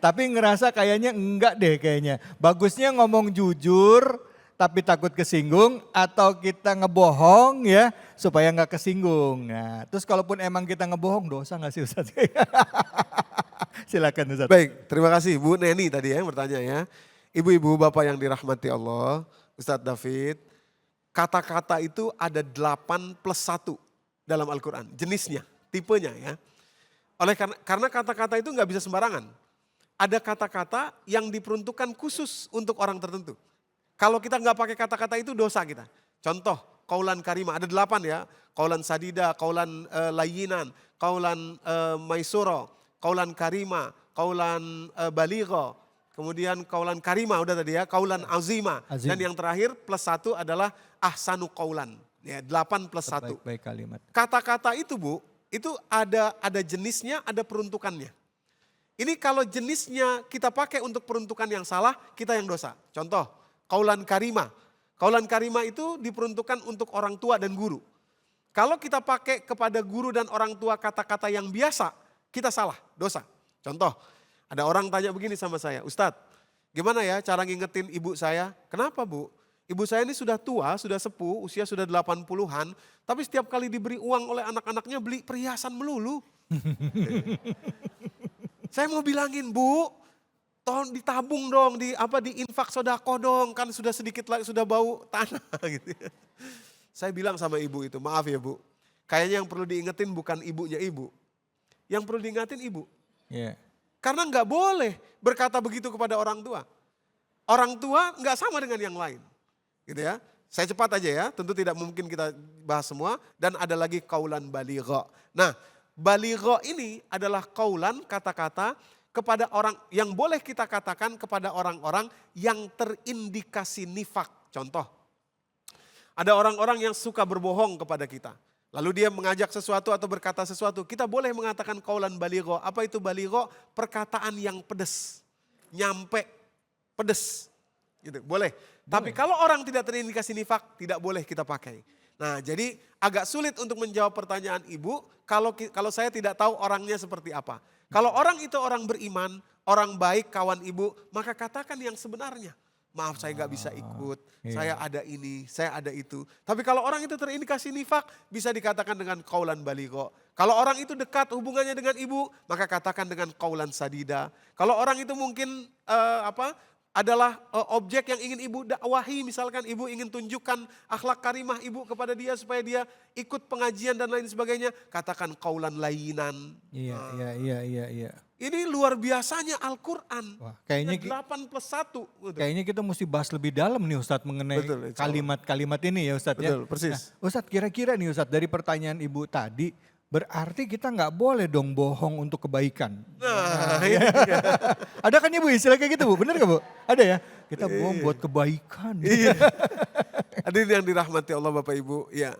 Tapi ngerasa kayaknya enggak deh kayaknya. Bagusnya ngomong jujur tapi takut kesinggung atau kita ngebohong ya supaya nggak kesinggung. Nah, terus kalaupun emang kita ngebohong dosa nggak sih Ustadz? Silakan Ustadz. Baik, terima kasih Bu Neni tadi ya yang bertanya ya. Ibu-ibu bapak yang dirahmati Allah, Ustadz David, kata-kata itu ada 8+1 dalam Al-Quran, jenisnya, tipenya ya. Karena kata-kata itu nggak bisa sembarangan. Ada kata-kata yang diperuntukkan khusus untuk orang tertentu. Kalau kita nggak pakai kata-kata itu dosa kita. Contoh, kaulan karimah, ada 8 ya. Kaulan sadida, kaulan layinan, kaulan maisuro, kaulan karimah, kaulan baligho, kemudian kaulan karimah udah tadi ya, kaulan azima. Dan yang terakhir +1 adalah ahsanu kaulan. Ya, 8+1. Baik kalimat. Kata-kata itu Bu, itu ada jenisnya, ada peruntukannya. Ini kalau jenisnya kita pakai untuk peruntukan yang salah, kita yang dosa. Contoh, kaulan karimah. Kaulan karimah itu diperuntukkan untuk orang tua dan guru. Kalau kita pakai kepada guru dan orang tua kata-kata yang biasa, kita salah, dosa. Contoh, ada orang tanya begini sama saya, Ustadz, gimana ya cara ngingetin ibu saya? Kenapa Bu? Ibu saya ini sudah tua, sudah sepuh, usia sudah 80-an, tapi setiap kali diberi uang oleh anak-anaknya beli perhiasan melulu. Saya mau bilangin Bu, tolong ditabung dong, di infak sodako dong, kan sudah sedikit lagi sudah bau tanah gitu. Saya bilang sama ibu itu, maaf ya Bu, kayaknya yang perlu diingetin bukan ibunya ibu, yang perlu diingetin ibu. Yeah. Karena nggak boleh berkata begitu kepada orang tua. Orang tua nggak sama dengan yang lain, gitu ya. Saya cepat aja ya, tentu tidak mungkin kita bahas semua. Dan ada lagi kaulan baligho. Nah, baligho ini adalah kaulan kata-kata kepada orang yang boleh kita katakan kepada orang-orang yang terindikasi nifak. Contoh, ada orang-orang yang suka berbohong kepada kita. Lalu dia mengajak sesuatu atau berkata sesuatu. Kita boleh mengatakan kaulan baligho. Apa itu baligho? Perkataan yang pedes, nyampe, pedes. Gitu, boleh. Tapi kalau orang tidak terindikasi nifak, tidak boleh kita pakai. Nah, jadi agak sulit untuk menjawab pertanyaan ibu kalau saya tidak tahu orangnya seperti apa. Kalau orang itu orang beriman, orang baik, kawan ibu, maka katakan yang sebenarnya. Maaf saya gak bisa ikut, saya ada ini, saya ada itu. Tapi kalau orang itu terindikasi nifak, bisa dikatakan dengan kaulan baligho. Kalau orang itu dekat hubungannya dengan ibu, maka katakan dengan kaulan sadida. Kalau orang itu mungkin adalah objek yang ingin ibu dakwahi, misalkan ibu ingin tunjukkan akhlak karimah ibu kepada dia supaya dia ikut pengajian dan lain sebagainya, katakan kaulan layinan. Iya. Ini luar biasanya Al-Quran. Wah, kayaknya 8+1. Kayaknya kita mesti bahas lebih dalam nih Ustadz mengenai kalimat-kalimat ini ya Ustadz ya. Betul, persis. Nah, Ustadz kira-kira nih Ustadz dari pertanyaan ibu tadi, berarti kita nggak boleh dong bohong untuk kebaikan. Nah, ini dia. Ada kan ya Bu istilah kayak gitu Bu, bener gak Bu? Ada ya? Kita bohong buat kebaikan. Iya. Hadirin yang dirahmati Allah Bapak Ibu, ya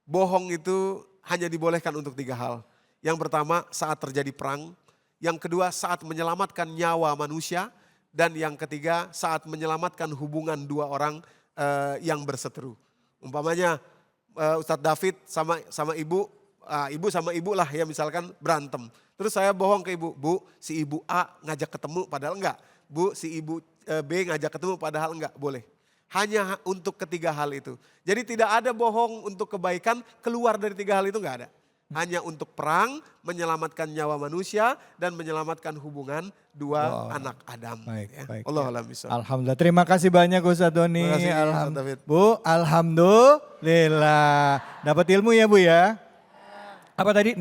bohong itu hanya dibolehkan untuk 3 hal. Yang pertama saat terjadi perang, yang kedua saat menyelamatkan nyawa manusia, dan yang ketiga saat menyelamatkan hubungan 2 orang yang berseteru. Umpamanya Ustadz David sama ibu, ibu sama ibu lah ya misalkan berantem. Terus saya bohong ke ibu, Bu si ibu A ngajak ketemu padahal enggak. Bu si ibu B ngajak ketemu padahal enggak, boleh. Hanya untuk ketiga hal itu. Jadi tidak ada bohong untuk kebaikan, keluar dari 3 hal itu enggak ada. Hanya untuk perang, menyelamatkan nyawa manusia dan menyelamatkan hubungan 2 anak Adam. Baik, Ya. baik. Allah alam bisa. Alhamdulillah, terima kasih banyak Ustadz Doni. Terima kasih, Ustadz David. Bu, alhamdulillah. Dapat ilmu ya Bu ya? Apa tadi?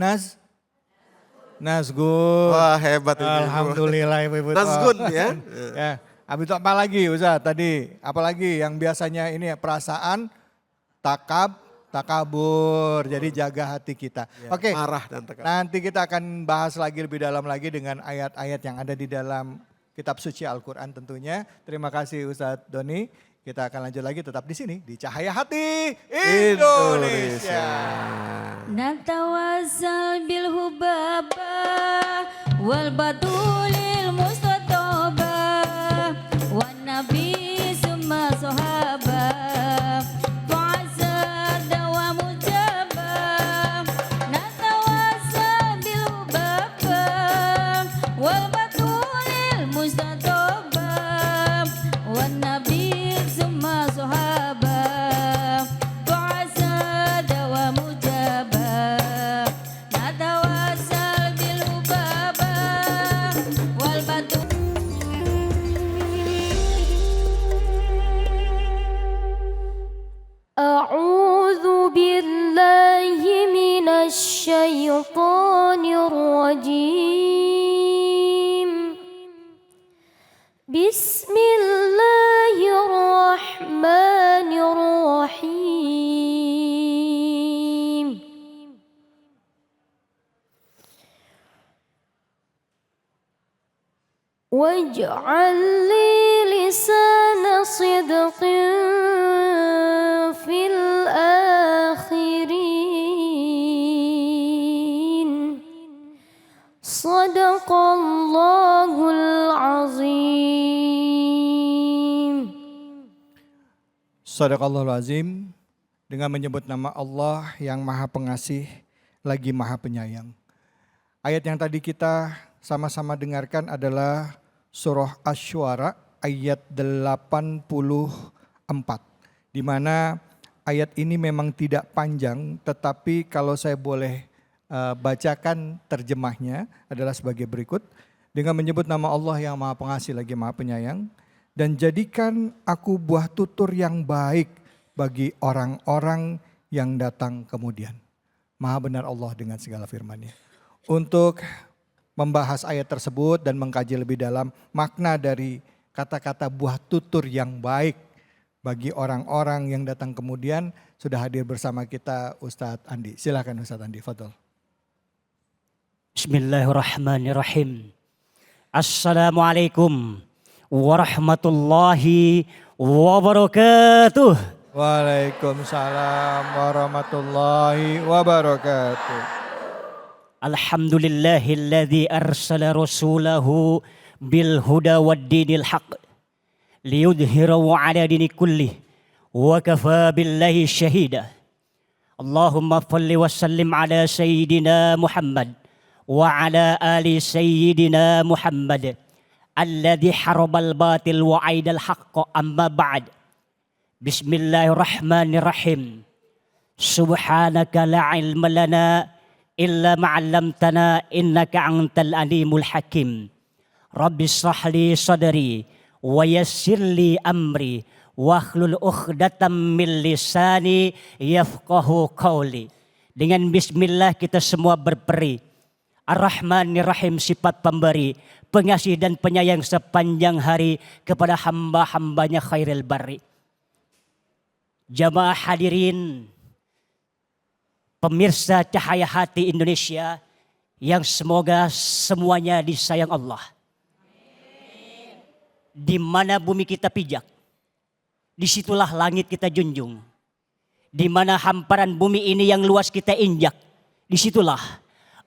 Nazgun. Wah hebat ini. Alhamdulillah Ibu-ibu. Nazgun ya. Ya, habis itu apa lagi Ustadz tadi? Apalagi yang biasanya ini ya, perasaan, takabur. Jadi jaga hati kita. Ya, Oke. marah dan takabur. Nanti kita akan bahas lagi lebih dalam lagi dengan ayat-ayat yang ada di dalam kitab suci Al-Quran tentunya. Terima kasih Ustadz Doni. Kita akan lanjut lagi tetap di sini di Cahaya Hati Indonesia. نتوسل بالهبابة والبطول المستطابة والنبي ثم صحابة فعسى دوام جابة نتوسل بالهبابة والبطول المستطابة والنبي ثم صحابة فعسى دوام جابة نتوسل بالهبابة والبطول أعوذ بالله من الشيطان الرجيم بسم الله الرحمن الرحيم واجعل لي لسان صدق في الآخرين صدق الله العظيم. Sadaqallahul Azim. Dengan menyebut nama Allah yang Maha Pengasih lagi Maha Penyayang. Ayat yang tadi kita sama-sama dengarkan adalah surah Asy-Syu'ara ayat 84. Di mana ayat ini memang tidak panjang, tetapi kalau saya boleh bacakan terjemahnya adalah sebagai berikut. Dengan menyebut nama Allah yang Maha Pengasih lagi Maha Penyayang, dan jadikan aku buah tutur yang baik bagi orang-orang yang datang kemudian. Maha benar Allah dengan segala firman-Nya. Untuk membahas ayat tersebut dan mengkaji lebih dalam makna dari kata-kata buah tutur yang baik bagi orang-orang yang datang kemudian, sudah hadir bersama kita Ustadz Andi. Silakan Ustadz Andi, fadhol. Bismillahirrahmanirrahim. Assalamualaikum warahmatullahi wabarakatuh. Waalaikumsalam warahmatullahi wabarakatuh. Alhamdulillahilladzi arsala rasulahu bil huda wad dinil haq liyudhhirahu ala dini kullih wa kafa billahi syahida. Allahumma salli wa sallim ala sayyidina Muhammad wa ala ali sayyidina Muhammad alladzi harabal batil wa aidal haqq amma ba'd. Bismillahirrahmanirrahim. Subhanaka la ilma lana illa ma'allamtana innaka antal alimul hakim. Rabbi shrah li sadri wa yassir li amri wa hlul 'uqdatam min lisani yafqahu qawli. Dengan bismillah kita semua berperi. Ar-Rahmanir-Rahim, sifat pemberi, pengasih dan penyayang sepanjang hari kepada hamba-hambanya khairil bari. Jamaah hadirin, pemirsa Cahaya Hati Indonesia yang semoga semuanya disayang Allah. Di mana bumi kita pijak, disitulah langit kita junjung. Di mana hamparan bumi ini yang luas kita injak, disitulah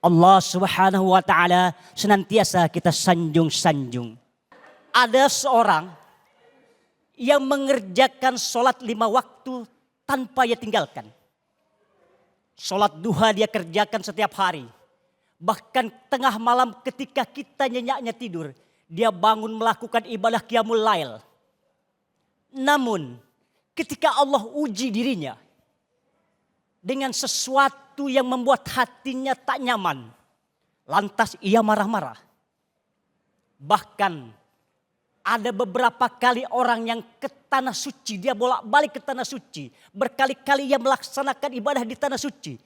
Allah Subhanahu wa Ta'ala senantiasa kita sanjung-sanjung. Ada seorang yang mengerjakan sholat 5 waktu tanpa ia tinggalkan. Sholat duha dia kerjakan setiap hari. Bahkan tengah malam ketika kita nyenyaknya tidur, dia bangun melakukan ibadah qiyamul lail. Namun ketika Allah uji dirinya dengan sesuatu yang membuat hatinya tak nyaman, lantas ia marah-marah. Bahkan ada beberapa kali orang yang ke tanah suci, dia bolak-balik ke tanah suci. Berkali-kali ia melaksanakan ibadah di tanah suci.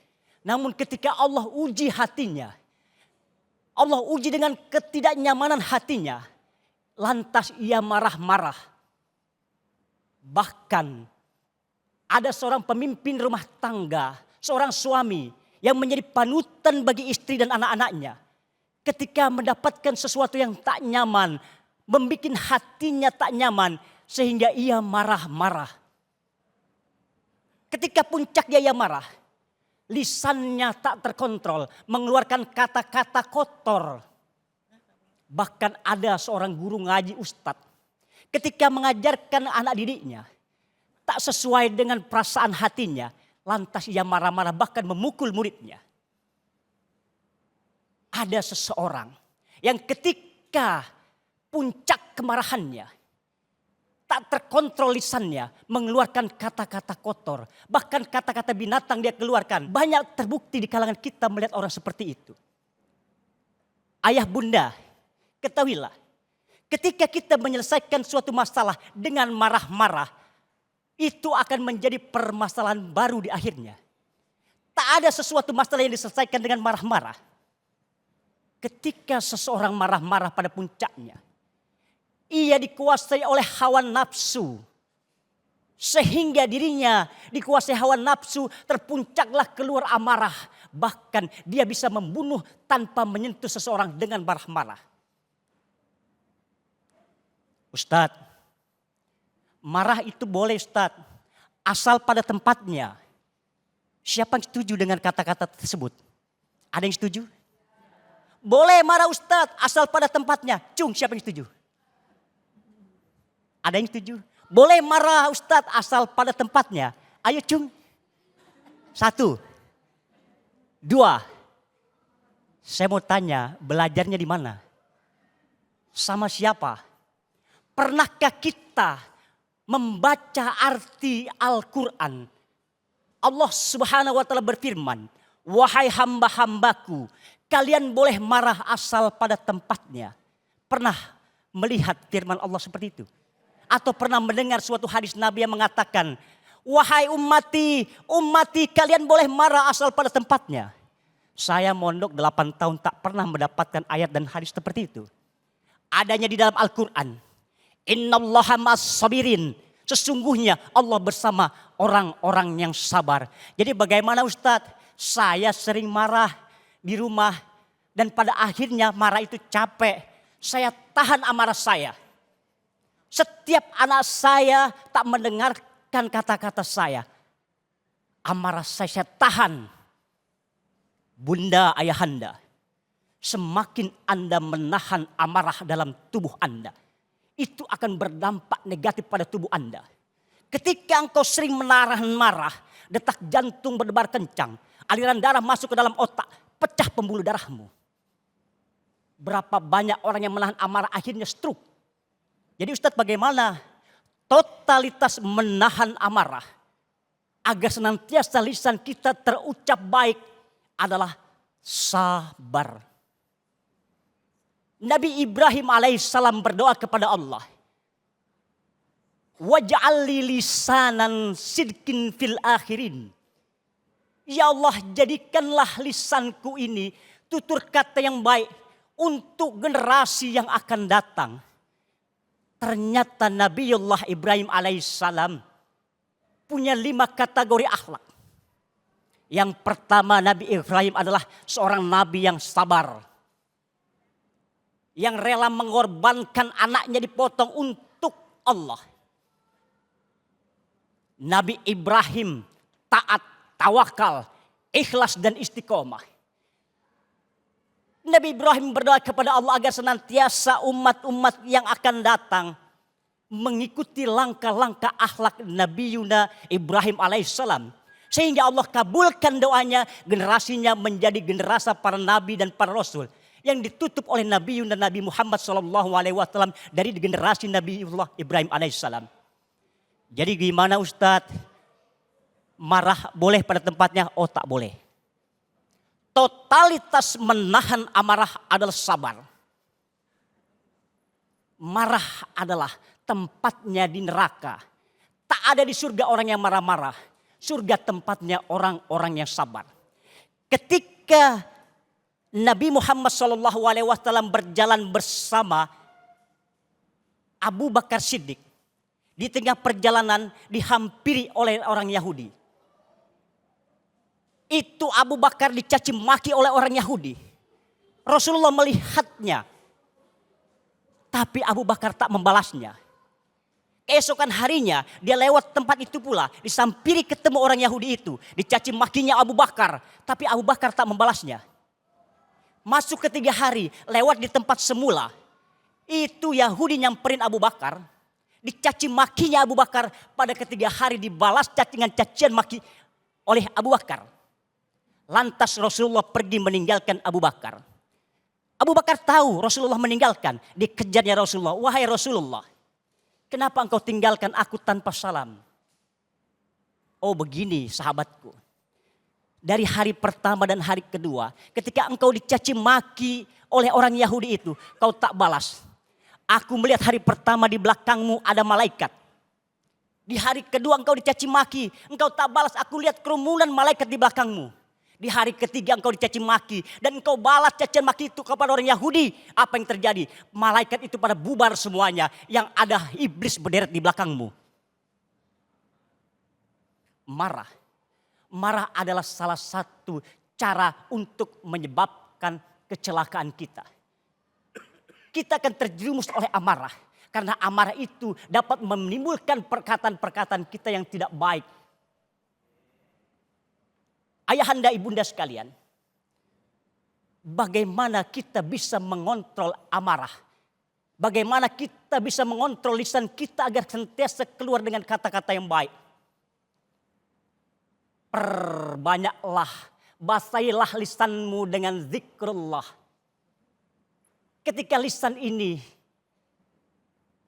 Namun ketika Allah uji hatinya, Allah uji dengan ketidaknyamanan hatinya, lantas ia marah-marah. Bahkan ada seorang pemimpin rumah tangga, seorang suami yang menjadi panutan bagi istri dan anak-anaknya. Ketika mendapatkan sesuatu yang tak nyaman, membuat hatinya tak nyaman sehingga ia marah-marah. Ketika puncaknya ia marah, lisannya tak terkontrol, mengeluarkan kata-kata kotor. Bahkan ada seorang guru ngaji ustadz, ketika mengajarkan anak didiknya, tak sesuai dengan perasaan hatinya, lantas ia marah-marah bahkan memukul muridnya. Ada seseorang yang ketika puncak kemarahannya, tak terkontrol lisannya, mengeluarkan kata-kata kotor. Bahkan kata-kata binatang dia keluarkan. Banyak terbukti di kalangan kita melihat orang seperti itu. Ayah bunda, ketahuilah. Ketika kita menyelesaikan suatu masalah dengan marah-marah, itu akan menjadi permasalahan baru di akhirnya. Tak ada sesuatu masalah yang diselesaikan dengan marah-marah. Ketika seseorang marah-marah pada puncaknya, ia dikuasai oleh hawa nafsu. Sehingga dirinya dikuasai hawa nafsu, terpuncaklah keluar amarah. Bahkan dia bisa membunuh tanpa menyentuh seseorang dengan marah-marah. Ustadz, marah itu boleh Ustadz, asal pada tempatnya. Siapa yang setuju dengan kata-kata tersebut? Ada yang setuju? Boleh marah Ustadz, asal pada tempatnya. Cung, siapa yang setuju? Ada yang setuju? Boleh marah Ustadz asal pada tempatnya. Ayo cung. 1, 2. Saya mau tanya, belajarnya di mana? Sama siapa? Pernahkah kita membaca arti Al-Quran? Allah Subhanahu wa Ta'ala berfirman, wahai hamba-hambaku, kalian boleh marah asal pada tempatnya. Pernah melihat firman Allah seperti itu? Atau pernah mendengar suatu hadis Nabi yang mengatakan, wahai ummati, ummati kalian boleh marah asal pada tempatnya. Saya mondok 8 tahun tak pernah mendapatkan ayat dan hadis seperti itu. Adanya di dalam Al-Quran. Innallaha ma'as-sabirin. Sesungguhnya Allah bersama orang-orang yang sabar. Jadi bagaimana Ustadz? Saya sering marah di rumah. Dan pada akhirnya marah itu capek. Saya tahan amarah saya. Setiap anak saya tak mendengarkan kata-kata saya. Amarah saya tahan. Bunda, ayahanda. Semakin Anda menahan amarah dalam tubuh Anda, itu akan berdampak negatif pada tubuh Anda. Ketika engkau sering menahan marah, detak jantung berdebar kencang. Aliran darah masuk ke dalam otak, pecah pembuluh darahmu. Berapa banyak orang yang menahan amarah akhirnya stroke. Jadi Ustadz, bagaimana totalitas menahan amarah agar senantiasa lisan kita terucap baik adalah sabar. Nabi Ibrahim alaihissalam berdoa kepada Allah, waj'alli lisanan sidqin fil akhirin. Ya Allah, jadikanlah lisanku ini tutur kata yang baik untuk generasi yang akan datang. Ternyata Nabiullah Ibrahim alaihissalam punya 5 kategori akhlak. Yang pertama, Nabi Ibrahim adalah seorang nabi yang sabar. Yang rela mengorbankan anaknya dipotong untuk Allah. Nabi Ibrahim taat, tawakal, ikhlas dan istiqomah. Nabi Ibrahim berdoa kepada Allah agar senantiasa umat-umat yang akan datang mengikuti langkah-langkah akhlak Nabi Yuna Ibrahim alaihissalam. Sehingga Allah kabulkan doanya, generasinya menjadi generasi para nabi dan para rasul. Yang ditutup oleh Nabi Yuna Nabi Muhammad SAW dari generasi Nabiullah Ibrahim alaihissalam. Jadi gimana Ustadz? Marah boleh pada tempatnya? Oh tak boleh. Totalitas menahan amarah adalah sabar. Marah adalah tempatnya di neraka. Tak ada di surga orang yang marah-marah. Surga tempatnya orang-orang yang sabar. Ketika Nabi Muhammad SAW berjalan bersama Abu Bakar Siddiq. Di tengah perjalanan dihampiri oleh orang Yahudi. Itu Abu Bakar dicaci maki oleh orang Yahudi. Rasulullah melihatnya. Tapi Abu Bakar tak membalasnya. Keesokan harinya dia lewat tempat itu pula. Disampiri ketemu orang Yahudi itu. Dicaci makinya Abu Bakar. Tapi Abu Bakar tak membalasnya. Masuk ketiga hari lewat di tempat semula. Itu Yahudi nyamperin Abu Bakar. Dicaci makinya Abu Bakar. Pada ketiga hari dibalas dengan cacian maki oleh Abu Bakar. Lantas Rasulullah pergi meninggalkan Abu Bakar. Abu Bakar tahu Rasulullah meninggalkan. Dikejarnya Rasulullah. Wahai Rasulullah. Kenapa engkau tinggalkan aku tanpa salam? Oh begini sahabatku. Dari hari pertama dan hari kedua. Ketika engkau dicaci maki oleh orang Yahudi itu. Kau tak balas. Aku melihat hari pertama di belakangmu ada malaikat. Di hari kedua engkau dicaci maki. Engkau tak balas. Aku lihat kerumunan malaikat di belakangmu. Di hari ketiga engkau dicaci maki. Dan engkau balas cacian maki itu kepada orang Yahudi. Apa yang terjadi? Malaikat itu pada bubar semuanya. Yang ada iblis berderet di belakangmu. Marah. Marah adalah salah satu cara untuk menyebabkan kecelakaan kita. Kita akan terjerumus oleh amarah. Karena amarah itu dapat menimbulkan perkataan-perkataan kita yang tidak baik. Ayahanda ibunda sekalian, bagaimana kita bisa mengontrol amarah? Bagaimana kita bisa mengontrol lisan kita agar senantiasa keluar dengan kata-kata yang baik? Perbanyaklah, basahilah lisanmu dengan zikrullah. Ketika lisan ini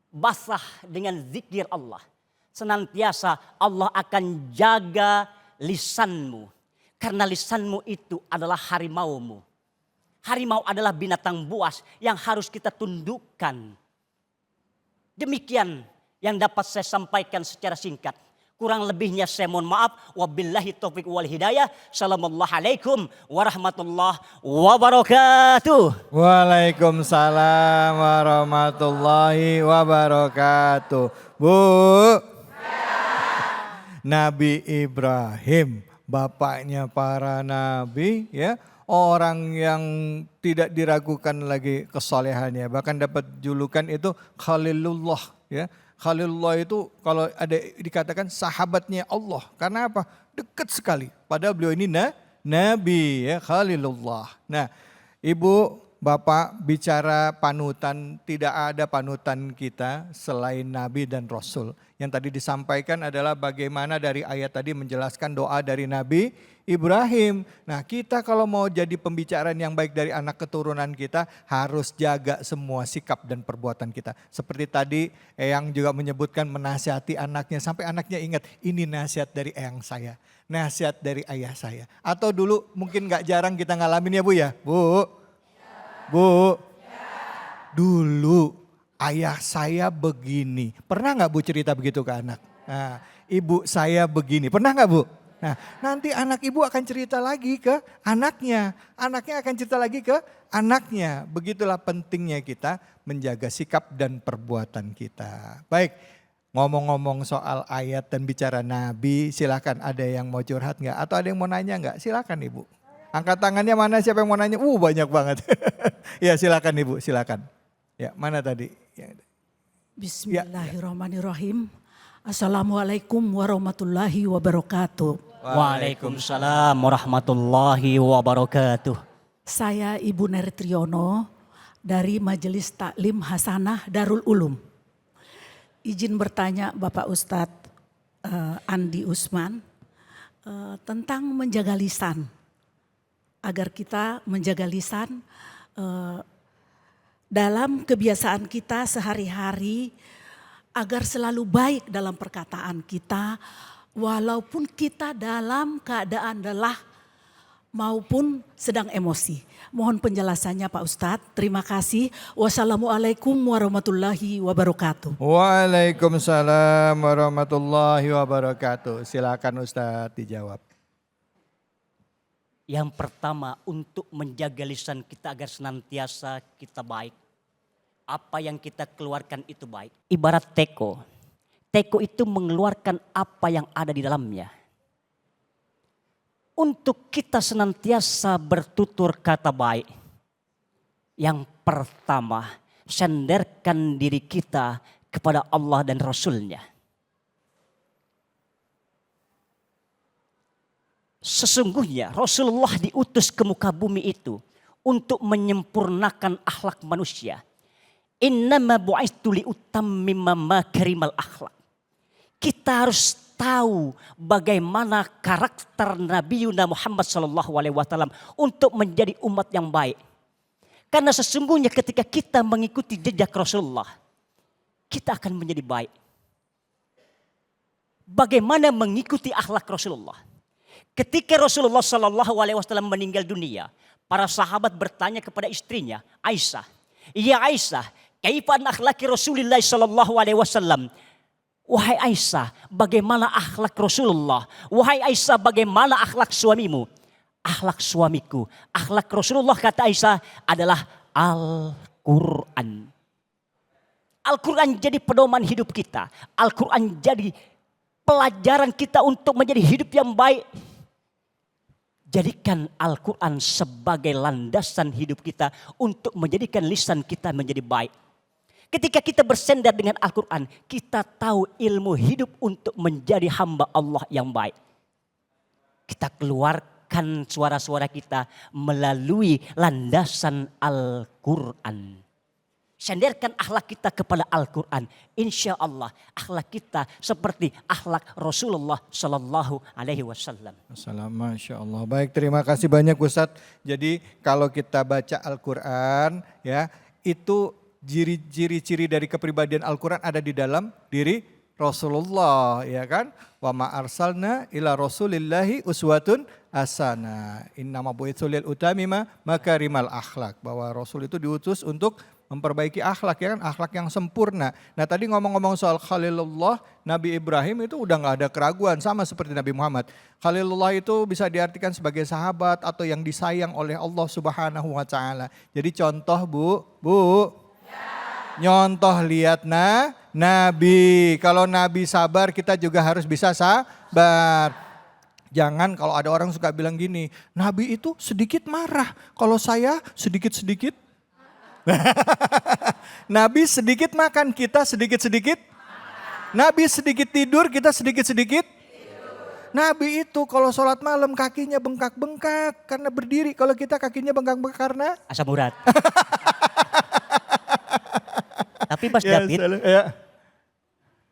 basah dengan zikir Allah, senantiasa Allah akan jaga lisanmu. Karena lisanmu itu adalah harimaumu. Harimau adalah binatang buas yang harus kita tundukkan. Demikian yang dapat saya sampaikan secara singkat. Kurang lebihnya saya mohon maaf. Wabillahi taufiq wal hidayah. Assalamualaikum warahmatullahi wabarakatuh. Waalaikumsalam warahmatullahi wabarakatuh. Bu. Nabi Ibrahim. Bapaknya para nabi, ya, orang yang tidak diragukan lagi kesolehannya, bahkan dapat julukan itu Khalilullah, ya. Khalilullah itu kalau ada dikatakan sahabatnya Allah, karena apa? Dekat sekali. Padahal beliau ini nabi, ya, Khalilullah. Nah, Ibu, Bapak bicara panutan, tidak ada panutan kita selain Nabi dan Rasul. Yang tadi disampaikan adalah bagaimana dari ayat tadi menjelaskan doa dari Nabi Ibrahim. Nah, kita kalau mau jadi pembicaraan yang baik dari anak keturunan kita harus jaga semua sikap dan perbuatan kita. Seperti tadi Eyang juga menyebutkan menasihati anaknya sampai anaknya ingat ini nasihat dari Eyang saya, nasihat dari ayah saya. Atau dulu mungkin gak jarang kita ngalamin ya Bu ya. Bu, dulu ayah saya begini. Pernah gak Bu cerita begitu ke anak? Nah, ibu saya begini. Pernah gak Bu? Nah, nanti anak ibu akan cerita lagi ke anaknya. Anaknya akan cerita lagi ke anaknya. Begitulah pentingnya kita menjaga sikap dan perbuatan kita. Baik, ngomong-ngomong soal ayat dan bicara Nabi, silakan ada yang mau curhat nggak? Atau ada yang mau nanya nggak? Silakan Ibu. Angkat tangannya mana, siapa yang mau nanya? Banyak banget. Ya silakan Ibu, silakan. Ya mana tadi? Bismillahirrahmanirrahim. Assalamualaikum warahmatullahi wabarakatuh. Waalaikumsalam warahmatullahi wabarakatuh. Saya Ibu Nertriono dari Majelis Taklim Hasanah Darul Ulum. Izin bertanya Bapak Ustadz Andi Usman tentang menjaga lisan. Agar kita menjaga lisan dalam kebiasaan kita sehari-hari agar selalu baik dalam perkataan kita walaupun kita dalam keadaan lelah maupun sedang emosi. Mohon penjelasannya Pak Ustadz. Terima kasih. Wassalamualaikum warahmatullahi wabarakatuh. Waalaikumsalam warahmatullahi wabarakatuh. Silakan Ustadz dijawab. Yang pertama, untuk menjaga lisan kita agar senantiasa kita baik. Apa yang kita keluarkan itu baik. Ibarat teko. Teko itu mengeluarkan apa yang ada di dalamnya. Untuk kita senantiasa bertutur kata baik. Yang pertama, sandarkan diri kita kepada Allah dan Rasul-Nya. Sesungguhnya Rasulullah diutus ke muka bumi itu untuk menyempurnakan akhlak manusia. Innama bu'aistu liutammima makarimal akhlak. Kita harus tahu bagaimana karakter Nabi Muhammad SAW untuk menjadi umat yang baik. Karena sesungguhnya ketika kita mengikuti jejak Rasulullah, kita akan menjadi baik. Bagaimana mengikuti akhlak Rasulullah? Ketika Rasulullah SAW meninggal dunia, para sahabat bertanya kepada istrinya Aisyah, "Ya Aisyah, kaifa akhlaki Rasulullah SAW?" Wahai Aisyah, bagaimana akhlak Rasulullah? Wahai Aisyah, bagaimana akhlak suamimu? Akhlak suamiku, akhlak Rasulullah kata Aisyah adalah Al-Quran. Al-Quran jadi pedoman hidup kita. Al-Quran jadi pelajaran kita untuk menjadi hidup yang baik. Jadikan Al-Quran sebagai landasan hidup kita untuk menjadikan lisan kita menjadi baik. Ketika kita bersandar dengan Al-Quran, kita tahu ilmu hidup untuk menjadi hamba Allah yang baik. Kita keluarkan suara-suara kita melalui landasan Al-Quran. Sandarkan akhlak kita kepada Al-Quran. Insya Allah akhlak kita seperti akhlak Rasulullah Sallallahu Alaihi Wasallam. Masya Allah. Baik, terima kasih banyak Ustadz. Jadi kalau kita baca Al-Quran ya, itu ciri-ciri dari kepribadian Al-Quran ada di dalam diri Rasulullah, ya kan? Wa ma arsalna ila rasulillahi uswatun hasana. Innama bu'itsu lil utamima makarimal akhlak. Bahwa Rasul itu diutus untuk memperbaiki akhlak, ya kan? Akhlak yang sempurna. Nah tadi ngomong-ngomong soal Khalilullah, Nabi Ibrahim itu udah gak ada keraguan, sama seperti Nabi Muhammad. Khalilullah itu bisa diartikan sebagai sahabat atau yang disayang oleh Allah Subhanahu wa Ta'ala. Jadi contoh Bu. Nyontoh lihat Nabi. Kalau Nabi sabar, kita juga harus bisa sabar. Jangan kalau ada orang suka bilang gini, Nabi itu sedikit marah. Kalau saya sedikit-sedikit. Nabi sedikit makan, kita sedikit-sedikit. Nabi sedikit tidur, kita sedikit-sedikit. Nabi itu kalau sholat malam kakinya bengkak-bengkak karena berdiri. Kalau kita kakinya bengkak-bengkak karena Asam urat. Tapi Mas David,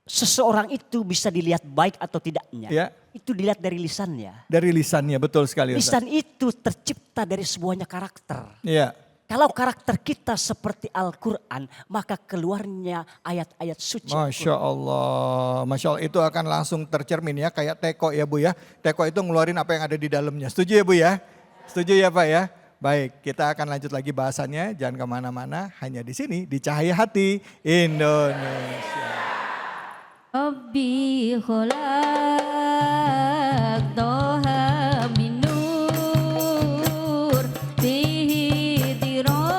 seseorang itu bisa dilihat baik atau tidaknya. Ya. Itu dilihat dari lisannya. Dari lisannya, betul sekali Ustaz. Lisan itu tercipta dari sebuahnya karakter. Iya. Kalau karakter kita seperti Al-Quran, maka keluarnya ayat-ayat suci. Masya Allah itu akan langsung tercermin ya, kayak teko ya Bu ya. Teko itu ngeluarin apa yang ada di dalamnya. Setuju ya Bu ya? Setuju ya Pak ya? Baik, kita akan lanjut lagi bahasannya. Jangan kemana-mana, hanya di sini di Cahaya Hati Indonesia. Rabbi khalaq toha min nur fihi tiram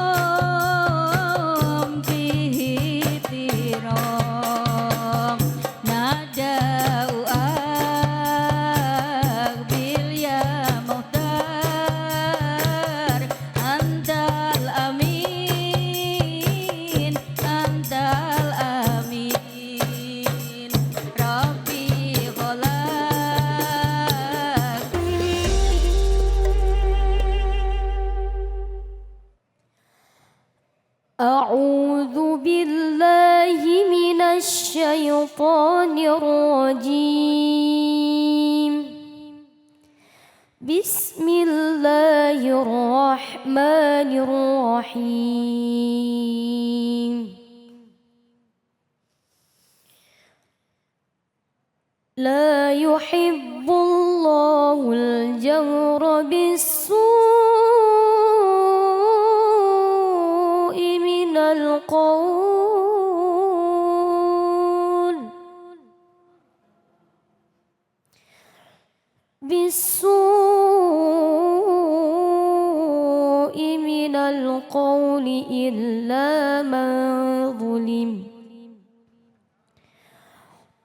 أعوذ بالله من الشيطان الرجيم بسم الله الرحمن الرحيم لا يحب الله الجهر بالسوء من القول إلا من ظلم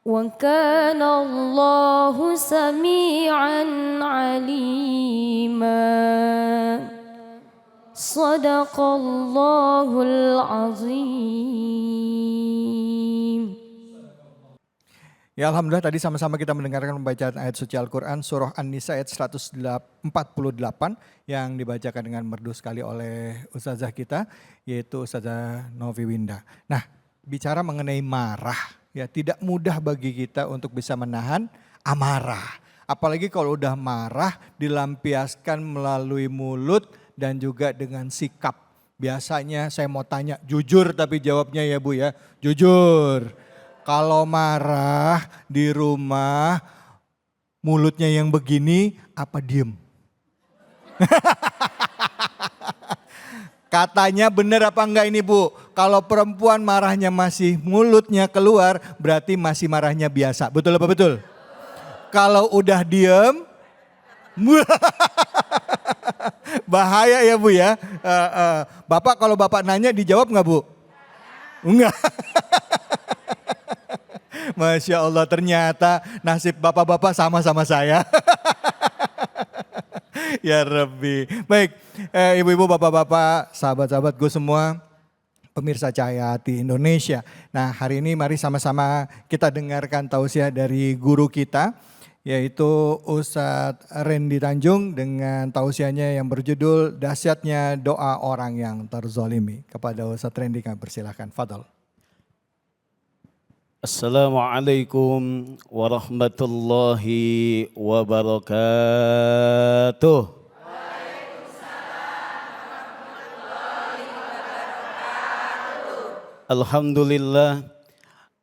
وكان الله سميعا عليما صدق الله العظيم. Ya Alhamdulillah tadi sama-sama kita mendengarkan pembacaan ayat suci Al-Quran surah An-Nisa ayat 148 yang dibacakan dengan merdu sekali oleh Ustazah kita yaitu Ustazah Novi Winda. Nah bicara mengenai marah ya tidak mudah bagi kita untuk bisa menahan amarah. Apalagi kalau udah marah dilampiaskan melalui mulut dan juga dengan sikap. Biasanya saya mau tanya jujur tapi jawabnya ya Bu ya jujur. Kalau marah di rumah mulutnya yang begini apa diem? Katanya benar apa enggak ini Bu? Kalau perempuan marahnya masih mulutnya keluar berarti masih marahnya biasa. Betul apa betul? Kalau udah diem bahaya ya Bu ya. Bapak kalau Bapak nanya dijawab enggak Bu? Enggak. Masya Allah ternyata nasib bapak-bapak sama-sama saya. Ya Rabbi. Baik ibu-ibu bapak-bapak sahabat-sahabatku semua pemirsa Cahaya Hati Indonesia. Nah hari ini mari sama-sama kita dengarkan tausiah dari guru kita yaitu Ustadz Randy Tanjung dengan tausiahnya yang berjudul Dahsyatnya Doa Orang Yang Terzolimi. Kepada Ustadz Randy kami persilahkan. Fadol. Assalamualaikum warahmatullahi wabarakatuh. Alhamdulillah,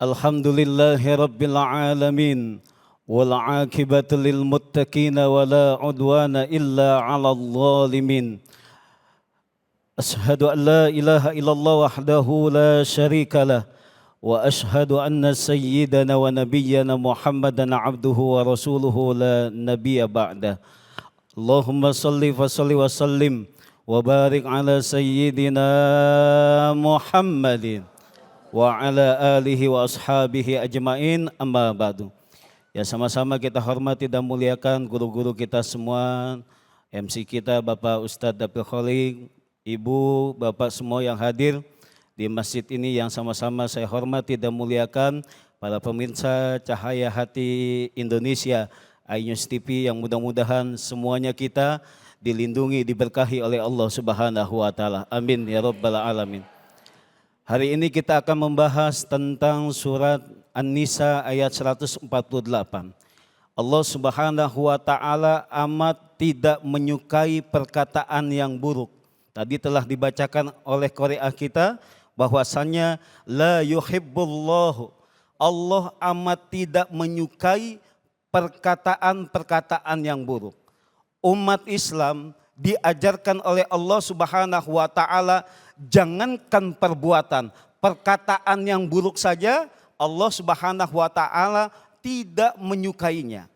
alhamdulillahi rabbil alamin. Wal aqibatu lil muttaqina wa la udwana illa 'alal zalimin. Ashhadu an la ilaha illallah wahdahu la syarikalah. Wa ashhadu anna sayyidana wa nabiyyana Muhammadan abduhu wa rasuluhu la nabiyya ba'dah. Allahumma salli wa sallim wa barik ala sayyidina Muhammadin wa ala alihi wa ashabihi ajmain amma ba'du. Ya sama-sama kita hormati dan muliakan guru-guru kita semua, MC kita Bapak Ustadz Abdul Khalik, Ibu, Bapak semua yang hadir di masjid ini yang sama-sama saya hormati dan muliakan, para pemirsa Cahaya Hati Indonesia, iNews TV yang mudah-mudahan semuanya kita dilindungi, diberkahi oleh Allah Subhanahu wa Ta'ala. Amin ya Rabbal Alamin. Hari ini kita akan membahas tentang surat An-Nisa ayat 148. Allah Subhanahu wa Ta'ala amat tidak menyukai perkataan yang buruk. Tadi telah dibacakan oleh qari'ah kita bahwasannya la yuhibbullahu, Allah amat tidak menyukai perkataan-perkataan yang buruk. Umat Islam diajarkan oleh Allah Subhanahu wa Ta'ala jangankan perbuatan, perkataan yang buruk saja Allah Subhanahu wa Ta'ala tidak menyukainya.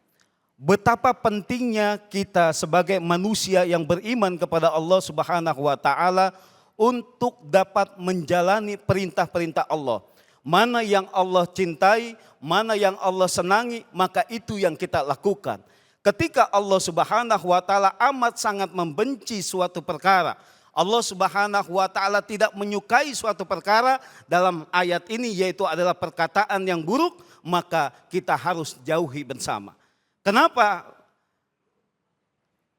Betapa pentingnya kita sebagai manusia yang beriman kepada Allah Subhanahu wa Ta'ala untuk dapat menjalani perintah-perintah Allah. Mana yang Allah cintai, mana yang Allah senangi, maka itu yang kita lakukan. Ketika Allah Subhanahu wa Ta'ala amat sangat membenci suatu perkara, Allah Subhanahu wa Ta'ala tidak menyukai suatu perkara dalam ayat ini yaitu adalah perkataan yang buruk, maka kita harus jauhi bersama. Kenapa?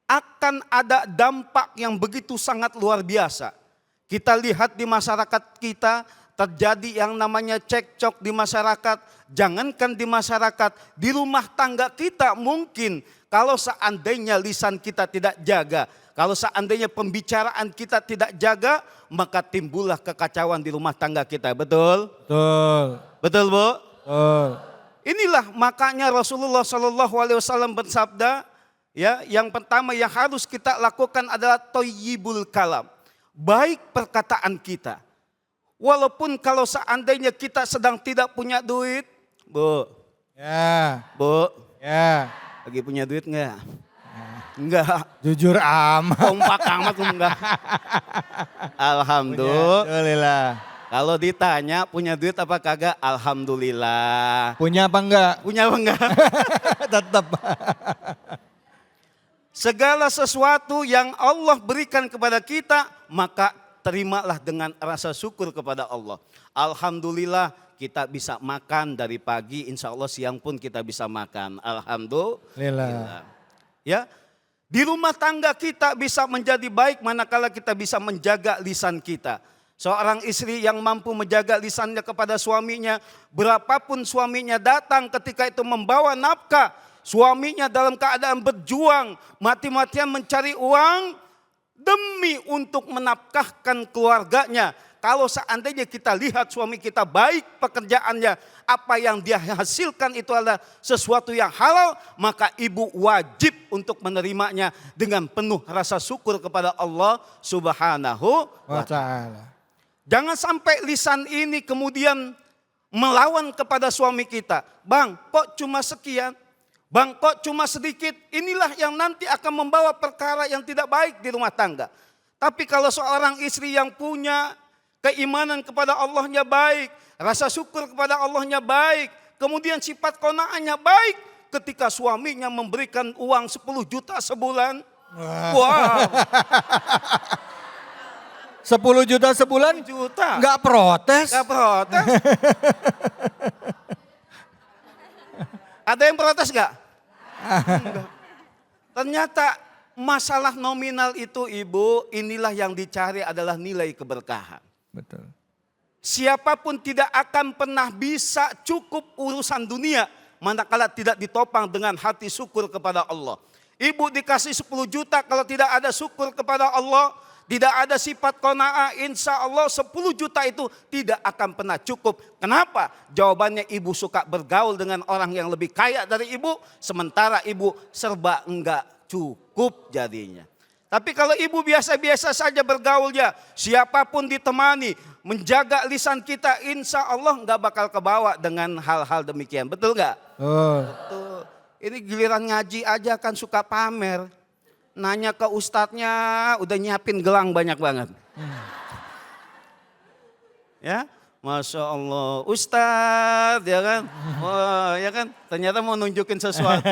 Akan ada dampak yang begitu sangat luar biasa. Kita lihat di masyarakat kita terjadi yang namanya cekcok di masyarakat. Jangankan di masyarakat, di rumah tangga kita mungkin kalau seandainya lisan kita tidak jaga, kalau seandainya pembicaraan kita tidak jaga, maka timbullah kekacauan di rumah tangga kita. Betul? Betul. Betul, Bu? Betul. Inilah makanya Rasulullah SAW bersabda, ya, yang pertama yang harus kita lakukan adalah thayyibul kalam. Baik perkataan kita. Walaupun kalau seandainya kita sedang tidak punya duit, Bu. Ya. Bu. Ya. Lagi punya duit enggak? Enggak. Jujur amat. Kompak amat enggak. Alhamdulillah. Kalau ditanya punya duit apa kagak? Alhamdulillah. Punya apa enggak? Punya apa enggak? Tetap. Segala sesuatu yang Allah berikan kepada kita, maka terimalah dengan rasa syukur kepada Allah. Alhamdulillah kita bisa makan dari pagi, insya Allah siang pun kita bisa makan. Alhamdulillah. Ya, di rumah tangga kita bisa menjadi baik manakala kita bisa menjaga lisan kita. Seorang istri yang mampu menjaga lisannya kepada suaminya, berapapun suaminya datang ketika itu membawa nafkah, suaminya dalam keadaan berjuang, mati-matian mencari uang demi untuk menafkahkan keluarganya. Kalau seandainya kita lihat suami kita baik pekerjaannya, apa yang dia hasilkan itu adalah sesuatu yang halal, maka ibu wajib untuk menerimanya dengan penuh rasa syukur kepada Allah Subhanahu wa Ta'ala. Jangan sampai lisan ini kemudian melawan kepada suami kita. Bang, kok cuma sekian? Bang, kok cuma sedikit? Inilah yang nanti akan membawa perkara yang tidak baik di rumah tangga. Tapi kalau seorang istri yang punya keimanan kepada Allahnya baik, rasa syukur kepada Allahnya baik, kemudian sifat qanaahnya baik, ketika suaminya memberikan uang 10 juta sebulan, wow. 10 juta sebulan? Enggak protes? Enggak protes. Ada yang protes enggak? Enggak. Ternyata masalah nominal itu ibu, inilah yang dicari adalah nilai keberkahan. Betul. Siapapun tidak akan pernah bisa cukup urusan dunia manakala tidak ditopang dengan hati syukur kepada Allah. Ibu dikasih 10 juta kalau tidak ada syukur kepada Allah, tidak ada sifat qanaah, insya Allah 10 juta itu tidak akan pernah cukup. Kenapa? Jawabannya ibu suka bergaul dengan orang yang lebih kaya dari ibu, sementara ibu serba enggak cukup jadinya. Tapi kalau ibu biasa-biasa saja bergaulnya, siapapun ditemani, menjaga lisan kita, insya Allah nggak bakal kebawa dengan hal-hal demikian. Betul nggak? Betul. Ini giliran ngaji aja kan suka pamer. Nanya ke ustadznya, udah nyiapin gelang banyak banget. Ya, Masya Allah, ustadz ya kan? Wah, ya kan? Ternyata mau nunjukin sesuatu.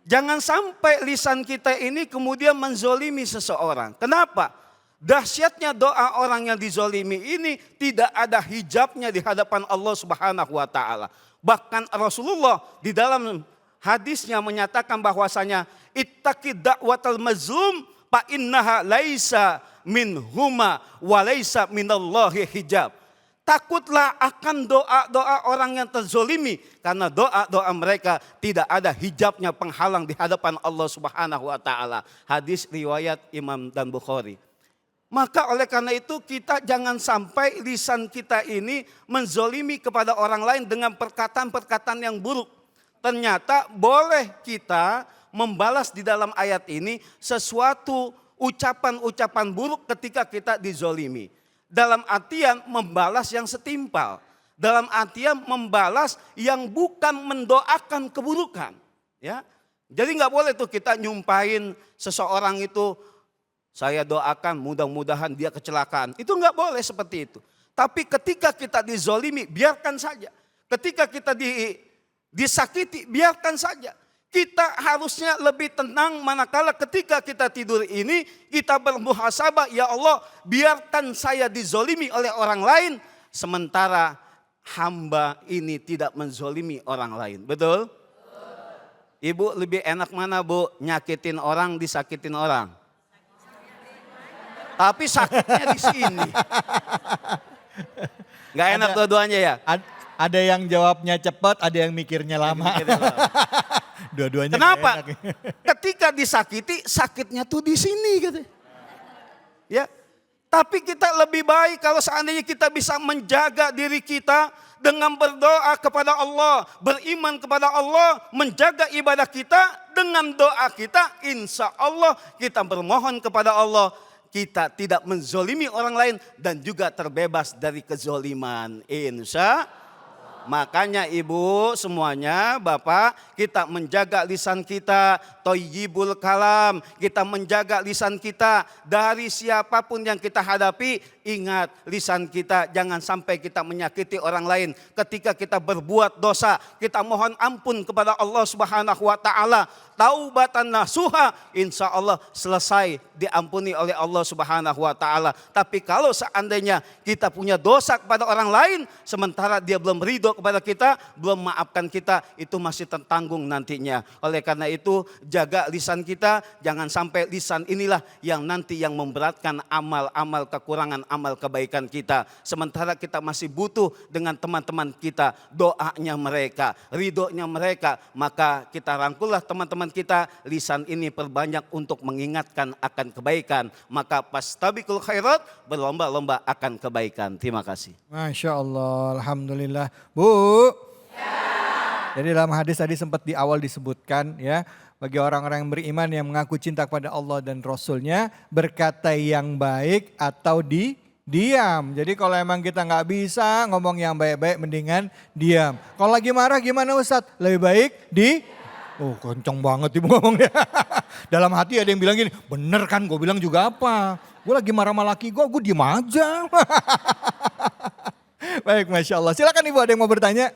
Jangan sampai lisan kita ini kemudian menzolimi seseorang. Kenapa? Dahsyatnya doa orang yang dizolimi ini tidak ada hijabnya di hadapan Allah Subhanahu wa Ta'ala. Bahkan Rasulullah di dalam hadisnya menyatakan bahwasanya ittaqi da'watal mazlum fa innaha laisa min huma wa laisa minallahi hijab. Takutlah akan doa-doa orang yang terzolimi, karena doa-doa mereka tidak ada hijabnya penghalang di hadapan Allah Subhanahu wa Ta'ala. Hadis riwayat Imam dan Bukhari. Maka oleh karena itu kita jangan sampai lisan kita ini menzolimi kepada orang lain dengan perkataan-perkataan yang buruk. Ternyata boleh kita membalas di dalam ayat ini sesuatu ucapan-ucapan buruk ketika kita dizolimi. Dalam artian membalas yang setimpal. Dalam artian membalas yang bukan mendoakan keburukan. Ya, jadi nggak boleh tuh kita nyumpahin seseorang itu, saya doakan mudah-mudahan dia kecelakaan. Itu nggak boleh seperti itu. Tapi ketika kita dizolimi, biarkan saja. Ketika kita disakiti, biarkan saja. Kita harusnya lebih tenang manakala ketika kita tidur ini kita bermuhasabah, ya Allah biarkan saya dizolimi oleh orang lain sementara hamba ini tidak menzolimi orang lain. Betul? Ibu lebih enak mana Bu? Nyakitin orang, disakitin orang? Tapi sakitnya di sini. Nggak enak dua-duanya ya? Ada yang jawabnya cepat, ada yang mikirnya lama. Dua-duanya nggak Kenapa? enak. Ketika disakiti, sakitnya tuh di sini gitu. Ya. Tapi kita lebih baik kalau seandainya kita bisa menjaga diri kita dengan berdoa kepada Allah, beriman kepada Allah, menjaga ibadah kita dengan doa kita, insya Allah kita bermohon kepada Allah, kita tidak menzolimi orang lain dan juga terbebas dari kezoliman. Insya Allah. Makanya ibu semuanya, bapak, kita menjaga lisan kita, thayyibul kalam, kita menjaga lisan kita dari siapapun yang kita hadapi. Ingat, lisan kita jangan sampai kita menyakiti orang lain. Ketika kita berbuat dosa, kita mohon ampun kepada Allah Subhanahu wa taala. Taubatan nasuha, insya Allah selesai diampuni oleh Allah Subhanahu wa taala. Tapi kalau seandainya kita punya dosa kepada orang lain, sementara dia belum ridho kepada kita, belum maafkan kita, itu masih tertanggung nantinya. Oleh karena itu, jaga lisan kita, jangan sampai lisan inilah yang nanti yang memberatkan amal-amal kekurangan, amal kebaikan kita. Sementara kita masih butuh dengan teman-teman kita, doanya mereka, ridhonya mereka, maka kita rangkullah teman-teman kita, lisan ini perbanyak untuk mengingatkan akan kebaikan. Maka fastabiqul khairat, berlomba-lomba akan kebaikan. Terima kasih. Masya Allah, Alhamdulillah. Bu, jadi dalam hadis tadi sempat di awal disebutkan ya, bagi orang-orang yang beriman yang mengaku cinta kepada Allah dan Rasulnya, berkata yang baik atau diam. Jadi kalau emang kita nggak bisa ngomong yang baik-baik, mendingan diam. Kalau lagi marah gimana Ustadz? Lebih baik oh kenceng banget ibu ngomongnya. Dalam hati ada yang bilang gini, bener kan gue bilang juga apa? Gue lagi marah sama laki gue diem aja. Baik, Masya Allah. Silakan ibu, ada yang mau bertanya?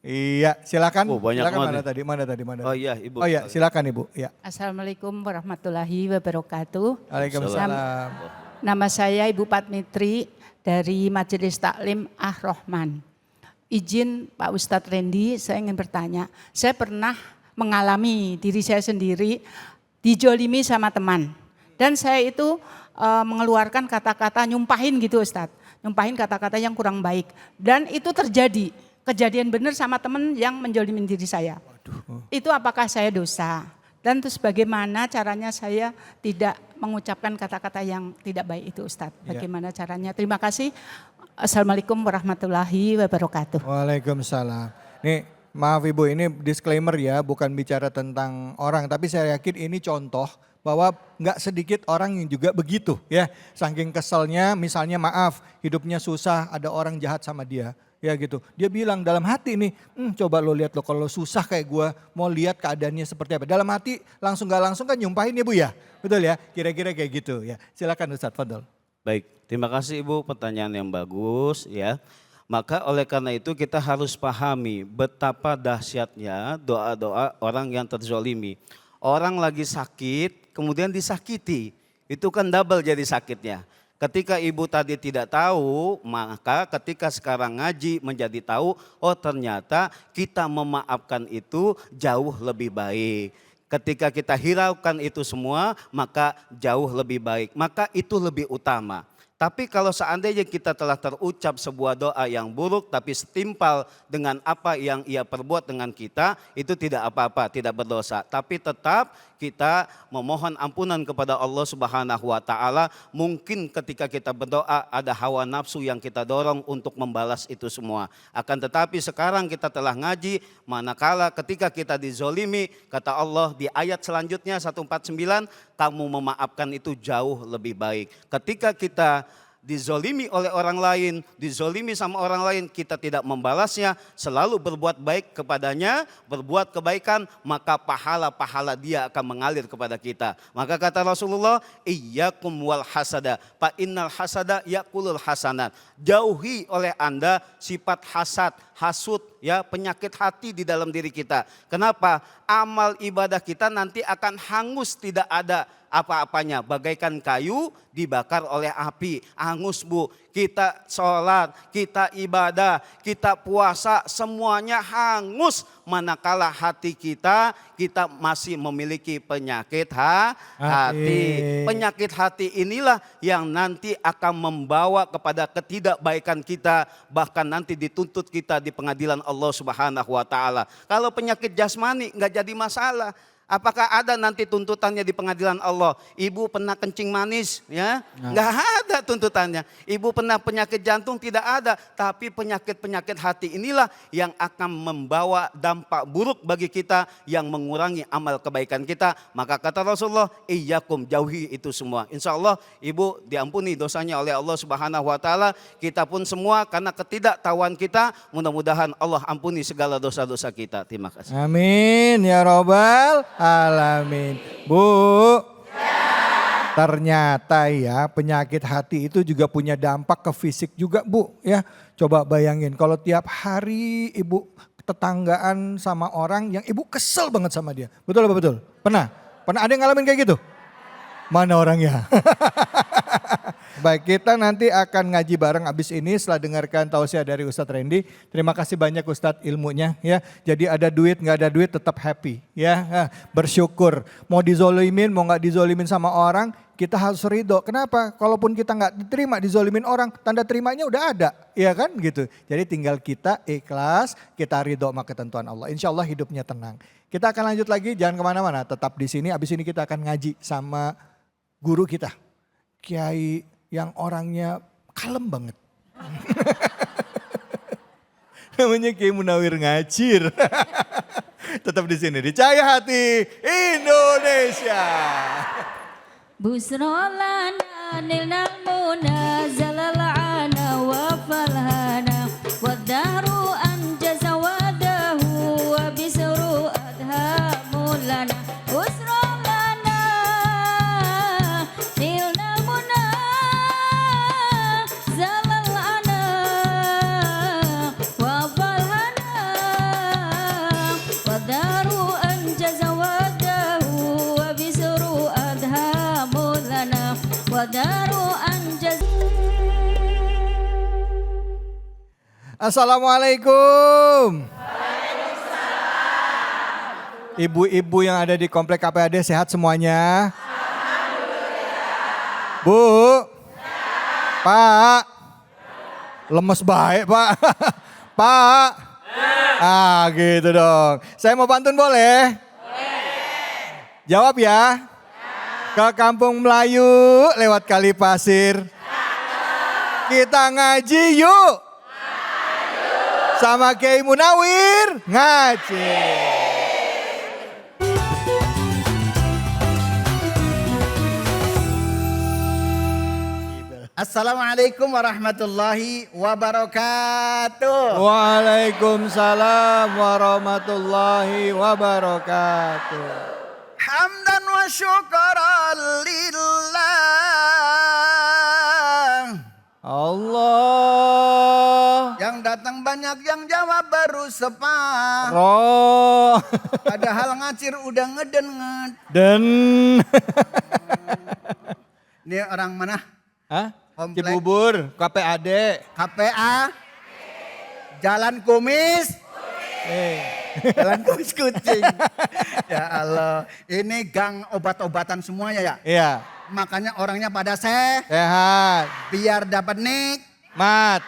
Iya, silakan. Oh, banyak silakan banget. mana tadi. Oh iya ibu. Oh iya, silakan ibu. Ya. Assalamualaikum warahmatullahi wabarakatuh. Waalaikumsalam. Nama saya Ibu Patmitri dari Majelis Taklim Ar-Rahman. Izin Pak Ustadz Randy, saya ingin bertanya. Saya pernah mengalami diri saya sendiri dijolimi sama teman. Dan saya itu mengeluarkan kata-kata nyumpahin gitu Ustadz. Nyumpahin kata-kata yang kurang baik. Dan itu terjadi. Kejadian benar sama teman yang menjolimin diri saya. Itu apakah saya dosa? Dan terus bagaimana caranya saya tidak mengucapkan kata-kata yang tidak baik itu Ustadz? Bagaimana caranya? Terima kasih. Assalamualaikum warahmatullahi wabarakatuh. Waalaikumsalam. Nih maaf ibu, ini disclaimer ya, bukan bicara tentang orang. Tapi saya yakin ini contoh bahwa nggak sedikit orang yang juga begitu ya. Saking keselnya misalnya maaf, hidupnya susah, ada orang jahat sama dia. Ya gitu, dia bilang dalam hati nih, coba lo lihat lo kalau susah kayak gue, mau lihat keadaannya seperti apa. Dalam hati langsung gak langsung kan nyumpahin ya bu ya, betul ya, kira-kira kayak gitu ya. Silakan Ustadz, fadol. Baik, terima kasih Ibu, pertanyaan yang bagus ya. Maka oleh karena itu kita harus pahami betapa dahsyatnya doa-doa orang yang terzolimi. Orang lagi sakit, kemudian disakiti, itu kan double jadi sakitnya. Ketika ibu tadi tidak tahu, maka ketika sekarang ngaji menjadi tahu, oh ternyata kita memaafkan itu jauh lebih baik. Ketika kita hiraukan itu semua, maka jauh lebih baik. Maka itu lebih utama. Tapi kalau seandainya kita telah terucap sebuah doa yang buruk tapi setimpal dengan apa yang ia perbuat dengan kita, itu tidak apa-apa, tidak berdosa. Tapi tetap kita memohon ampunan kepada Allah Subhanahu wa taala. Mungkin ketika kita berdoa ada hawa nafsu yang kita dorong untuk membalas itu semua. Akan tetapi sekarang kita telah ngaji, manakala ketika kita dizolimi, kata Allah di ayat selanjutnya 149, kamu memaafkan itu jauh lebih baik. Ketika kita dizolimi oleh orang lain, dizolimi sama orang lain, kita tidak membalasnya, selalu berbuat baik kepadanya, berbuat kebaikan, maka pahala-pahala dia akan mengalir kepada kita. Maka kata Rasulullah, iyyakum wal hasada, fa innal hasada yakulul hasanat. Jauhi oleh Anda sifat hasad, hasud, ya, penyakit hati di dalam diri kita. Kenapa? Amal ibadah kita nanti akan hangus, tidak ada apa-apanya, bagaikan kayu dibakar oleh api, hangus bu. Kita sholat, kita ibadah, kita puasa, semuanya hangus. manakala hati kita masih memiliki penyakit hati. Penyakit hati inilah yang nanti akan membawa kepada ketidakbaikan kita, bahkan nanti dituntut kita di pengadilan Allah Subhanahu wa taala. Kalau penyakit jasmani nggak jadi masalah. Apakah ada nanti tuntutannya di pengadilan Allah? Ibu pernah kencing manis, ya? Nggak ada tuntutannya. Ibu pernah penyakit jantung, tidak ada. Tapi penyakit-penyakit hati inilah yang akan membawa dampak buruk bagi kita, yang mengurangi amal kebaikan kita. Maka kata Rasulullah, iyyakum, jauhi itu semua. Insya Allah ibu diampuni dosanya oleh Allah Subhanahu wa taala. Kita pun semua karena ketidaktahuan kita, mudah-mudahan Allah ampuni segala dosa-dosa kita. Terima kasih. Amin ya robbal alamin. Bu, ternyata ya penyakit hati itu juga punya dampak ke fisik juga Bu ya. Coba bayangin kalau tiap hari ibu tetanggaan sama orang yang ibu kesel banget sama dia. Betul apa betul? Pernah? Pernah ada yang ngalamin kayak gitu? Mana orangnya? Baik, kita nanti akan ngaji bareng abis ini setelah dengarkan tausiah dari Ustadz Randy. Terima kasih banyak Ustadz ilmunya ya. Jadi ada duit nggak ada duit tetap happy ya. Bersyukur. Mau dizolimin mau nggak dizolimin sama orang kita harus ridho. Kenapa? Kalaupun kita nggak diterima dizolimin orang tanda terimanya udah ada. Ya kan gitu. Jadi tinggal kita ikhlas kita ridho sama ketentuan Allah. Insya Allah hidupnya tenang. Kita akan lanjut lagi jangan kemana-mana. Tetap di sini abis ini kita akan ngaji sama guru kita. Kiai yang orangnya kalem banget. Namanya Kiai Munawir Ngacir. Tetap di sini di Cahaya Hati Indonesia. Busrolana nilnal munazalal ana wa falhana wa dahru anjaza wadahu wa bisru adha mulana. Busrolana nilnal munazalal ana wa falhana wa dahru anjaza wadahu wa bisru adha mulana wa daru anjaz. Assalamualaikum. Ibu-ibu yang ada di komplek KPAD sehat semuanya? Bu? Pak? Lemes baik Pak. Pak? Ah gitu dong. Saya mau pantun boleh? Jawab ya. Ke Kampung Melayu lewat Kali Pasir. Kita ngaji yuk. Sama Kiai Munawir ngaji. Assalamualaikum warahmatullahi wabarakatuh. Waalaikumsalam warahmatullahi wabarakatuh. Hamdan wa syukran lillah. Allah. Yang datang banyak yang jawab baru sepak. Roh. Padahal ngacir udah ngedenget. Dan. Ini orang mana? Hah? Komplek. Cibubur, KPAD. KPA. Jalan Kumis. Jalan Kumis Kucing. Ya Allah. Ini gang obat-obatan semuanya ya? Iya. Makanya orangnya pada sehat. Biar dapat mat.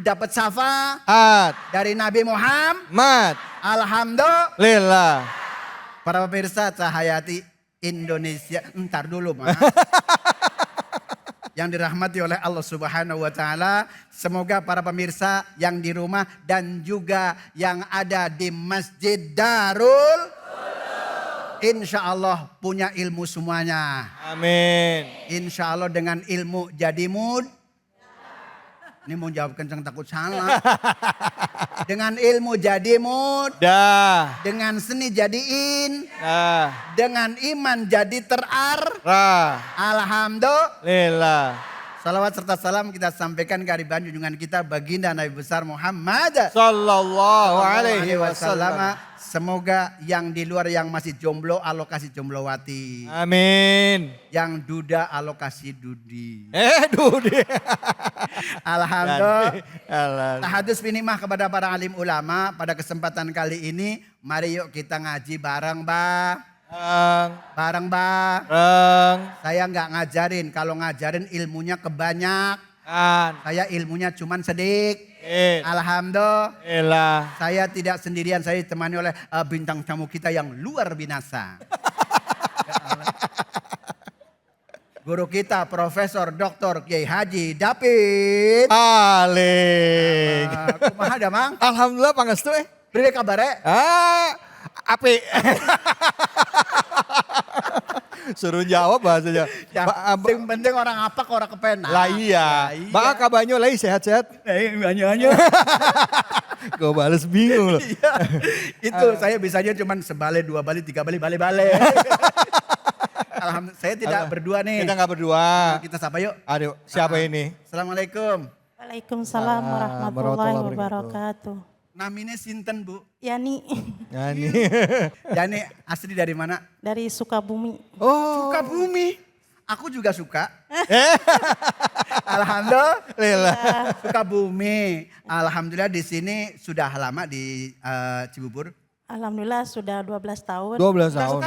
Dapat syafaat. Dari Nabi Muhammad. Alhamdulillah. Para pemirsa Cahayati Indonesia. Ntar dulu Mas. Yang dirahmati oleh Allah Subhanahu wa taala, semoga para pemirsa yang di rumah dan juga yang ada di Masjid Darul insya Allah punya ilmu semuanya. Amin. Insya Allah dengan ilmu jadi ini mau jawab kencang takut salah. Dengan ilmu jadi dah. Dengan seni jadi dah. Dengan iman jadi Alhamdulillah. Salawat serta salam kita sampaikan ke hadirin junjungan kita baginda Nabi besar Muhammad Sallallahu alaihi wasallam. Semoga yang di luar yang masih jomblo alokasi jomblowati. Amin. Yang duda alokasi dudi. Dudi. Alhamdulillah. Tahadus binimah kepada para alim ulama pada kesempatan kali ini. Mari yuk kita ngaji bareng, Bah. Bareng. Saya nggak ngajarin, kalau ngajarin ilmunya kebanyakan. Saya ilmunya cuman sedikit. Alhamdulillah. Saya tidak sendirian, saya ditemani oleh bintang tamu kita yang luar binasa. Guru kita Profesor Dr. Kiai Haji David Aling. Kumaha da Mang? Alhamdulillah pangestu Beri kabare? Api. Suruh jawab bahasanya. Yang penting orang apa kok orang kepenak. Lah iya. Baka kabanyo lagi sehat-sehat. Banyak. Gue bales bingung loh. Iya. Itu saya bisanya cuma sebalik, 2 balik, 3 balik, balik. Alhamdulillah saya tidak berdua nih. Kita nggak berdua. Kita sapa yuk. Aduh, siapa ini? Assalamualaikum. Waalaikumsalam warahmatullahi wabarakatuh. Namanya Sinten Bu? Yani. Yani asli dari mana? Dari Sukabumi. Oh. Sukabumi. Aku juga suka. Alhamdulillah. Sukabumi. Alhamdulillah di sini sudah lama di Cibubur. Alhamdulillah sudah 12 tahun. 12 tahun.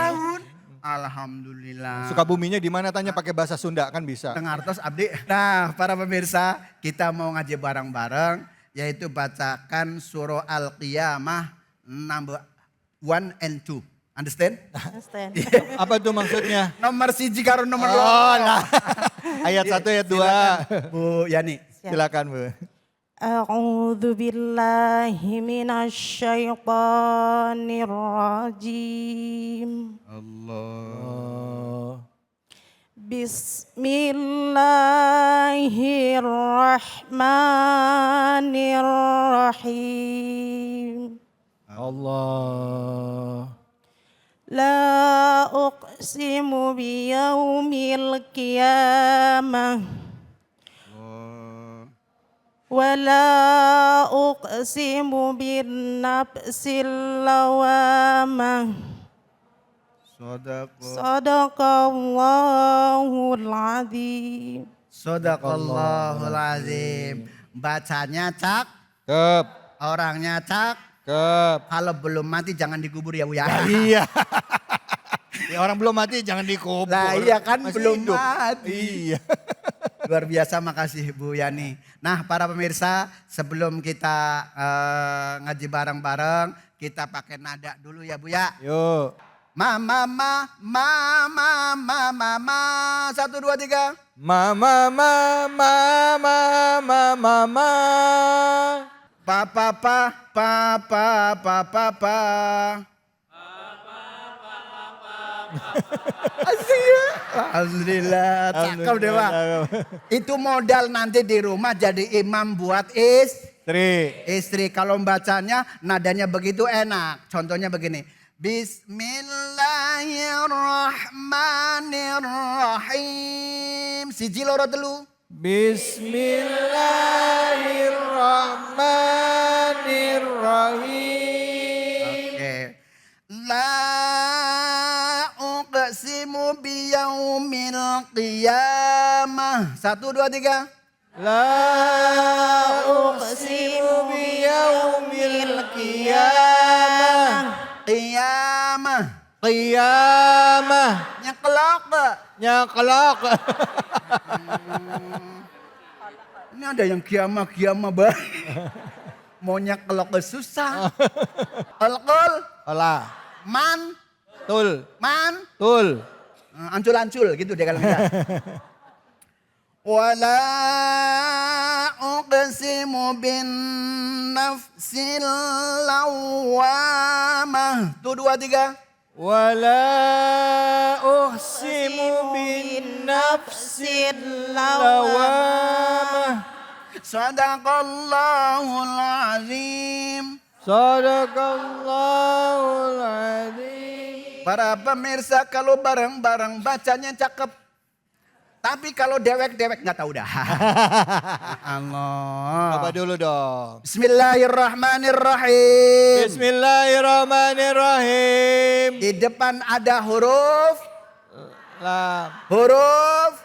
Alhamdulillah. Sukabuminya di mana tanya pakai bahasa Sunda kan bisa. Tengartos abdi. Nah, para pemirsa, kita mau ngaji bareng-bareng yaitu bacakan surah Al-Qiyamah number 1 and 2. Understand? Understand. Apa itu maksudnya? Nomor 1 karo nomor 2. Oh, nah. Ayat 1 ayat 2. Bu Yani. Silakan Bu. A'udzu billahi minasyaitonir rajim. Allah. Bismillahirrahmanirrahim. Allah. La uqsimu biyaumil qiyamah. Wala uqsimu bin nafsil lawamah. Sadaqallahul azim. Sadaqallahul azim. Bacanya cakep. Orangnya cakep. Kalau belum mati jangan dikubur ya Bu ya. Iya. Ya, orang belum mati jangan dikubur. Nah iya kan masih belum hidup. mati. Iya. Luar biasa, makasih Bu Yani. Nah para pemirsa sebelum kita ngaji bareng-bareng kita pakai nada dulu ya Bu ya. Yuk. Mama, 1, 2, 3. Mama. Papa. Asik ya. Alhamdulillah, cakep deh Pak. Itu modal nanti di rumah jadi imam buat istri. Kalau bacanya nadanya begitu enak. Contohnya begini. Bismillahirrahmanirrahim. Siji loro telu. Bismillahirrahmanirrahim. Oke. La uqsimu biyaumil qiyamah. 1, 2, 3. La uqsimu biyaumil qiyamah. Qiyamah. Nyakelok. Ini ada yang kiamah bah. Mau nyakelok susah. Alkol. Olah. Man. Tul. Ancul-ancul gitu deh kalau enggak. Wala uqsimu bin nafsil lawamah. 2, 3. Wala uhsimu bin nafsil lawamah. Sadaqallahul azim. Sadaqallahul azim. Para pemirsa kalau bareng-bareng bacanya cakep. Tapi kalau dewek-dewek nggak tahu dah. Allah. Coba dulu dong. Bismillahirrahmanirrahim. Bismillahirrahmanirrahim. Di depan ada huruf Lam. huruf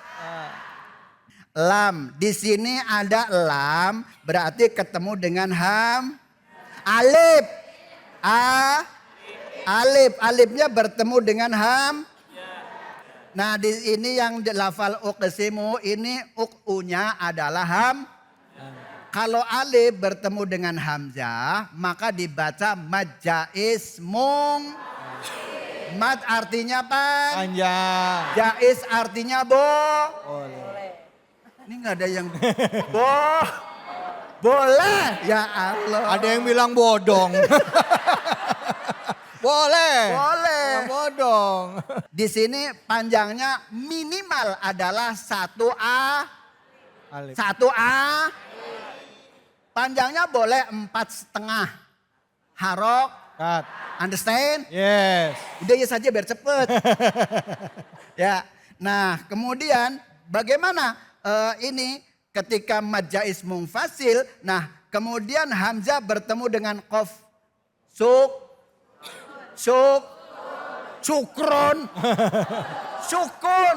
lam. Di sini ada lam, berarti ketemu dengan ham. Alif. Alif. Alifnya bertemu dengan ham. Nah, di ini yang lafal uqsimu ini u-nya adalah ham. Kalau alif bertemu dengan hamzah, maka dibaca mad jaiz mung. Mad artinya apa? Panjang. Jaiz artinya Ini nggak ada yang boleh. Ya Allah. Ada yang bilang bodong. Boleh. Boleh. Bodong. Di sini panjangnya minimal adalah 1A. Alif. 1A. Panjangnya boleh 4,5. Harok. Cut. Understand? Yes. Udah ya saja biar cepet. Ya. Nah, kemudian bagaimana ini ketika mad jaiz munfasil, nah kemudian hamzah bertemu dengan qaf. Syukron. Sukun.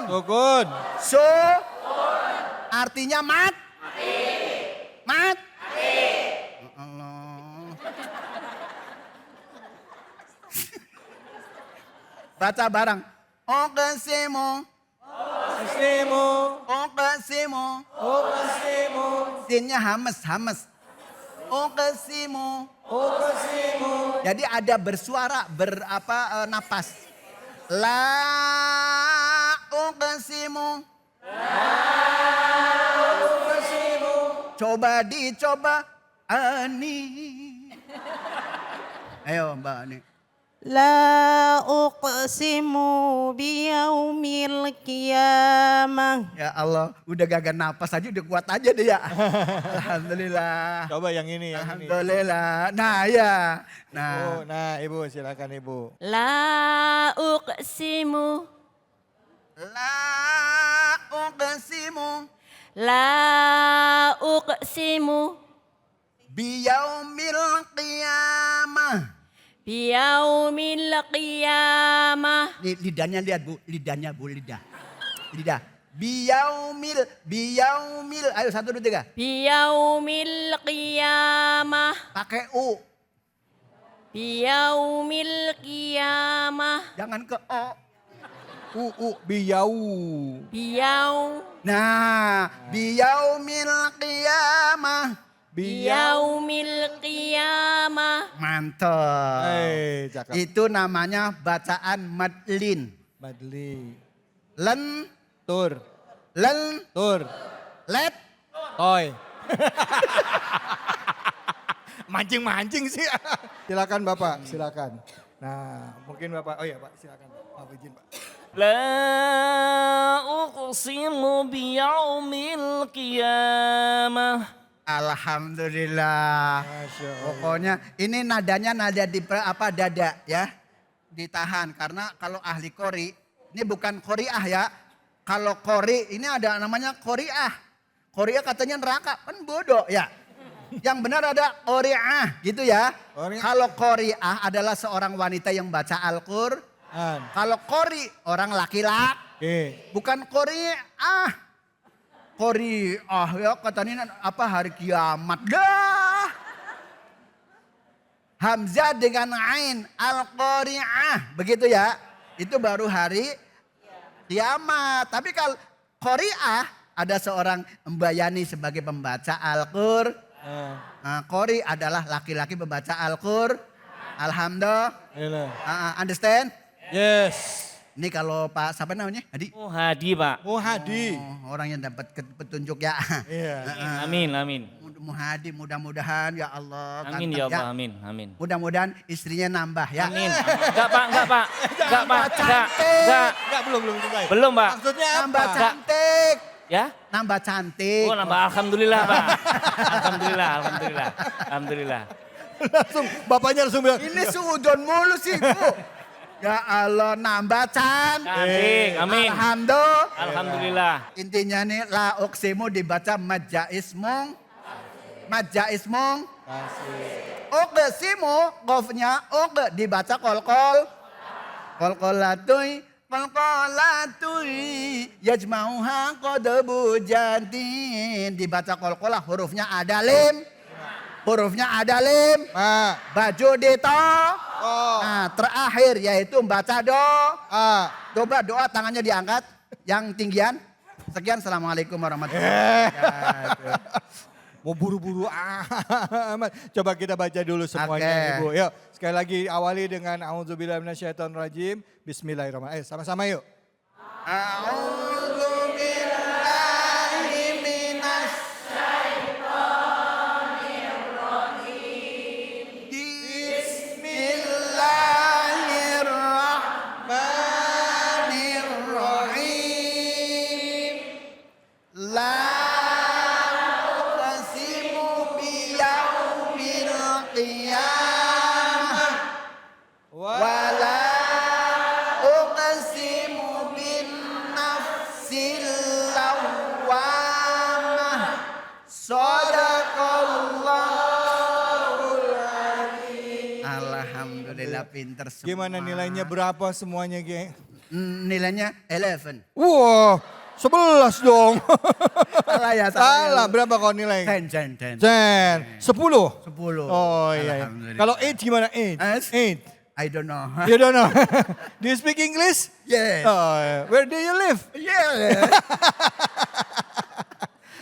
Artinya mat. Mat. Baca bareng. Uqsimu. Sinnya hames. Uqsimu. Jadi ada bersuara, napas. La uqsimu. Coba dicoba Ani. Ayo Mbak Ani. La uqsimu biyaumil qiyamah. Ya Allah, udah gagal napas aja udah kuat aja deh ya. Alhamdulillah. Coba yang ini. Alhamdulillah. Nah ya. Nah. Nah Ibu silakan Ibu. La uqsimu. La uqsimu. Biyaumil qiyamah. Biyaumil qiyamah. Lidahnya lihat Bu, lidah. Biyaumil. Ayo 1, 2, 3. Biyaumil qiyamah. Pakai U. Biyaumil qiyamah. Jangan ke O. Biyau. Nah, biyaumil qiyamah. Biyaumil qiyamah. Mantap. Cakep. Itu namanya bacaan madlin. Madli. Len. Tur. Let. Toy. Mancing sih. Silakan Bapak, silakan. Nah, mungkin Bapak. Oh iya Pak, silakan. Maaf izin Pak. La uqsimu biyaumil qiyamah. Alhamdulillah. Pokoknya ini nadanya nada di dada ya. Ditahan karena kalau ahli qori, ini bukan qoriah ya. Kalau qori ini ada namanya qoriah. Qoriah katanya neraka, kan bodoh ya. Yang benar ada qoriah gitu ya. Kalau qoriah adalah seorang wanita yang baca Al-Qur'an. Kalau qori orang laki-laki. Bukan qoriah. Qoriah ya katanya hari kiamat dah. Hamzah dengan ain al-qari'ah begitu ya. Itu baru hari kiamat. Tapi kalau qari'ah ada seorang membayani sebagai pembaca Al-Qur'an. Nah, qari adalah laki-laki pembaca Al-Qur'an. Alhamdulillah. Understand? Yes. Ini kalau Pak siapa namanya? Hadi? Muhadi Pak. Muhadi. Orang yang dapat petunjuk ya. Iya. Amin. Muhadi mudah-mudahan ya Allah. Amin ya Allah, amin. Mudah-mudahan istrinya nambah ya. Amin. Enggak Pak. Belum Pak. Maksudnya apa? Nambah cantik. Ya? Nambah cantik. Oh nambah alhamdulillah Pak. Alhamdulillah. Bapaknya langsung bilang. Ini suudon mulu sih Bu. Ya Allah, nambah Cantik, amin. Alhamdulillah. Intinya nih, la uqsimu dibaca majaismung. Majaismung. Uqsimu, qofnya uq dibaca kolkol. Kolkolatui, kolkolatui. Yajmauha qadabu jadin. Dibaca kolkolah, hurufnya ada lim. Hurufnya ada lim. Baju dito. Nah, terakhir yaitu membaca coba doa tangannya diangkat. Yang tinggian. Sekian, assalamualaikum warahmatullahi wabarakatuh. Mau buru-buru amat. Coba kita baca dulu semuanya Ibu. Yuk, sekali lagi awali dengan a'udzubillahi minasyaitonirrajim. Bismillahirrahmanirrahim. Sama-sama yuk. A'udzubillahi Bismillahirrahmanirrahim. La uqsimu biyaumil qiyamah. Wala uqsimu bin nafsil lawwamah. Sadaqallahul azim. Alhamdulillah pinter semua. Gimana nilainya berapa semuanya, Ge? Nilainya 11. Wah, 11 dong. Salah ya, Salah, berapa kau nilai? 10. 10. 10? 10. Oh iya. Kalau 8 gimana? 8? 8. I don't know. You don't know? Do you speak English? Yes. Oh, where do you live? Yeah.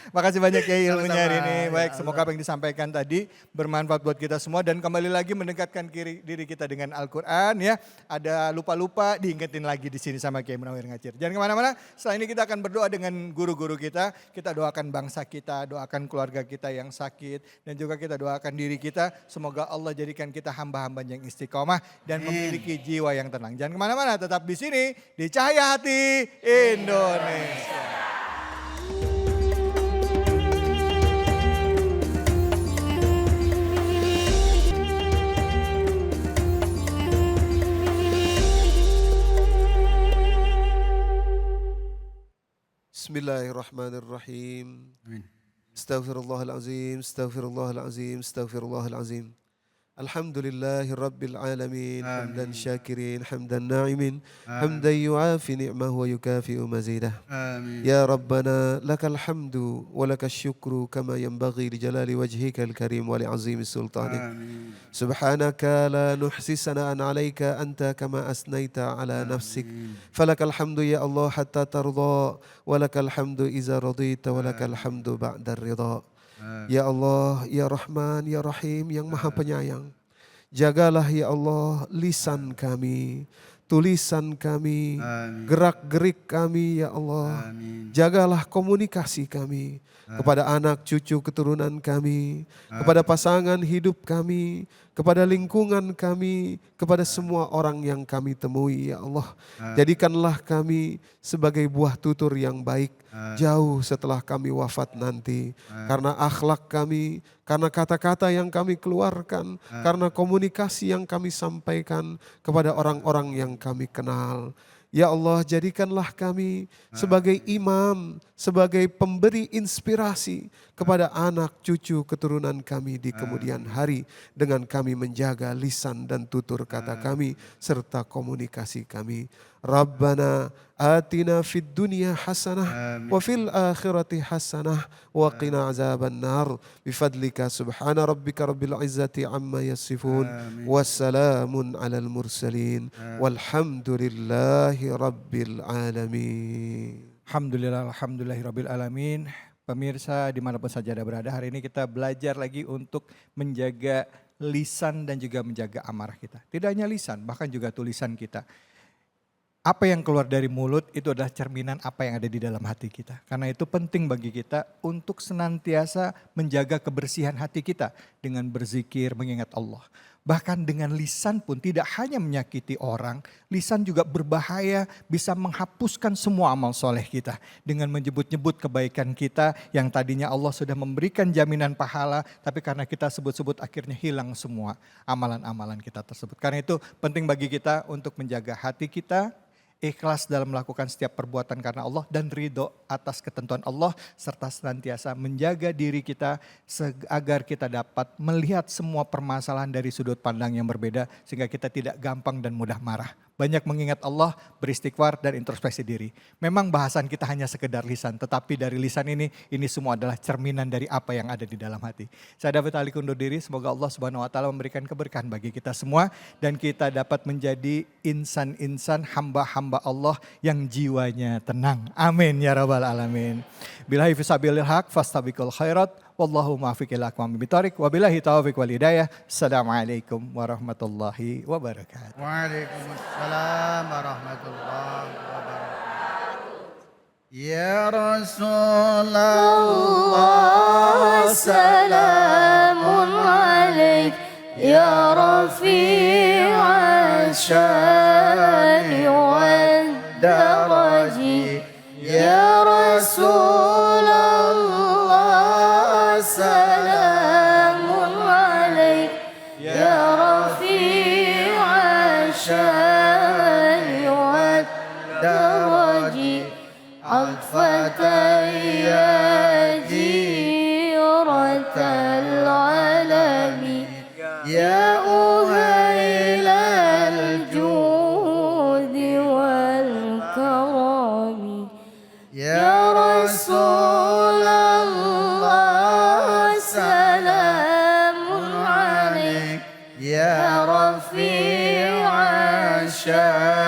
Makasih banyak ya ilmunya hari ini. Sama-sama, Baik, ya semoga apa yang disampaikan tadi bermanfaat buat kita semua. Dan kembali lagi mendekatkan diri kita dengan Al-Quran ya. Ada lupa-lupa diingetin lagi di sini sama Kiai Munawir Ngacir. Jangan kemana-mana, setelah ini kita akan berdoa dengan guru-guru kita. Kita doakan bangsa kita, doakan keluarga kita yang sakit. Dan juga kita doakan diri kita. Semoga Allah jadikan kita hamba-hamba yang istiqomah dan memiliki jiwa yang tenang. Jangan kemana-mana, tetap di sini di Cahaya Hati Indonesia. Bismillahirrahmanirrahim. Astaghfirullahalazim, astaghfirullahalazim, astaghfirullahalazim. Alhamdulillahi rabbil alamin. Hamdan syakirin, hamdan na'imin, hamdan yu'afi ni'mah wa yukafi'u mazidah. Ya Rabbana lakal hamdu wa lakal syukru kama yanbaghi li jalali wajhika al-karim wa li azimi sultanik. Subhanaka la nuhsi sana'an alayka anta kama asnaita ala nafsik. Falakal hamdu ya Allah hatta tarda wa lakal hamdu iza radita wa lakal hamdu ba'da ridha. Ya Allah, Ya Rahman, Ya Rahim yang Maha Penyayang. Jagalah ya Allah lisan kami, tulisan kami, gerak-gerik kami ya Allah. Jagalah komunikasi kami kepada anak cucu keturunan kami, kepada pasangan hidup kami, kepada lingkungan kami, kepada semua orang yang kami temui ya Allah. Jadikanlah kami sebagai buah tutur yang baik jauh setelah kami wafat nanti. Karena akhlak kami, karena kata-kata yang kami keluarkan, karena komunikasi yang kami sampaikan kepada orang-orang yang kami kenal. Ya Allah, jadikanlah kami sebagai imam, sebagai pemberi inspirasi kepada anak cucu keturunan kami di kemudian hari dengan kami menjaga lisan dan tutur kata kami serta komunikasi kami. Rabbana atina fid dunya hasanah wa fil akhirati hasanah wa qina azaban nar bifadlika subhana rabbika rabbil izzati amma yasifun wassalamun alal mursalin walhamdulillahi rabbil alamin. Alhamdulillahirabbil alamin. Pemirsa dimanapun saja Anda berada, hari ini kita belajar lagi untuk menjaga lisan dan juga menjaga amarah kita. Tidak hanya lisan, bahkan juga tulisan kita. Apa yang keluar dari mulut itu adalah cerminan apa yang ada di dalam hati kita. Karena itu penting bagi kita untuk senantiasa menjaga kebersihan hati kita dengan berzikir, mengingat Allah. Bahkan dengan lisan pun tidak hanya menyakiti orang, lisan juga berbahaya, bisa menghapuskan semua amal soleh kita. Dengan menyebut-nyebut kebaikan kita yang tadinya Allah sudah memberikan jaminan pahala, tapi karena kita sebut-sebut akhirnya hilang semua amalan-amalan kita tersebut. Karena itu penting bagi kita untuk menjaga hati kita, ikhlas dalam melakukan setiap perbuatan karena Allah dan ridho atas ketentuan Allah serta senantiasa menjaga diri kita agar kita dapat melihat semua permasalahan dari sudut pandang yang berbeda sehingga kita tidak gampang dan mudah marah. Banyak mengingat Allah, beristighfar dan introspeksi diri. Memang bahasan kita hanya sekedar lisan, tetapi dari lisan ini semua adalah cerminan dari apa yang ada di dalam hati. Saya David Ali undur diri, semoga Allah Subhanahu wa taala memberikan keberkahan bagi kita semua dan kita dapat menjadi insan-insan hamba-hamba Allah yang jiwanya tenang. Amin ya rabbal alamin. Billahi fisabilil haq fastabiqul khairat. Wallahu muwaffiq ila aqwamit thoriq. Wabillahi taufiq wal hidayah. Assalamualaikum warahmatullahi wabarakatuh. Waalaikumsalam warahmatullahi wabarakatuh. Ya Rasulullah salamun alaik ya rafi'al syani wal daraji ya Rasulullah salamun alaik ya rafi'al syani wal daraji عطفة يا جيرة العالم يا أهيل الجود والكرم يا رسول الله سلام عليك يا رفيع الشان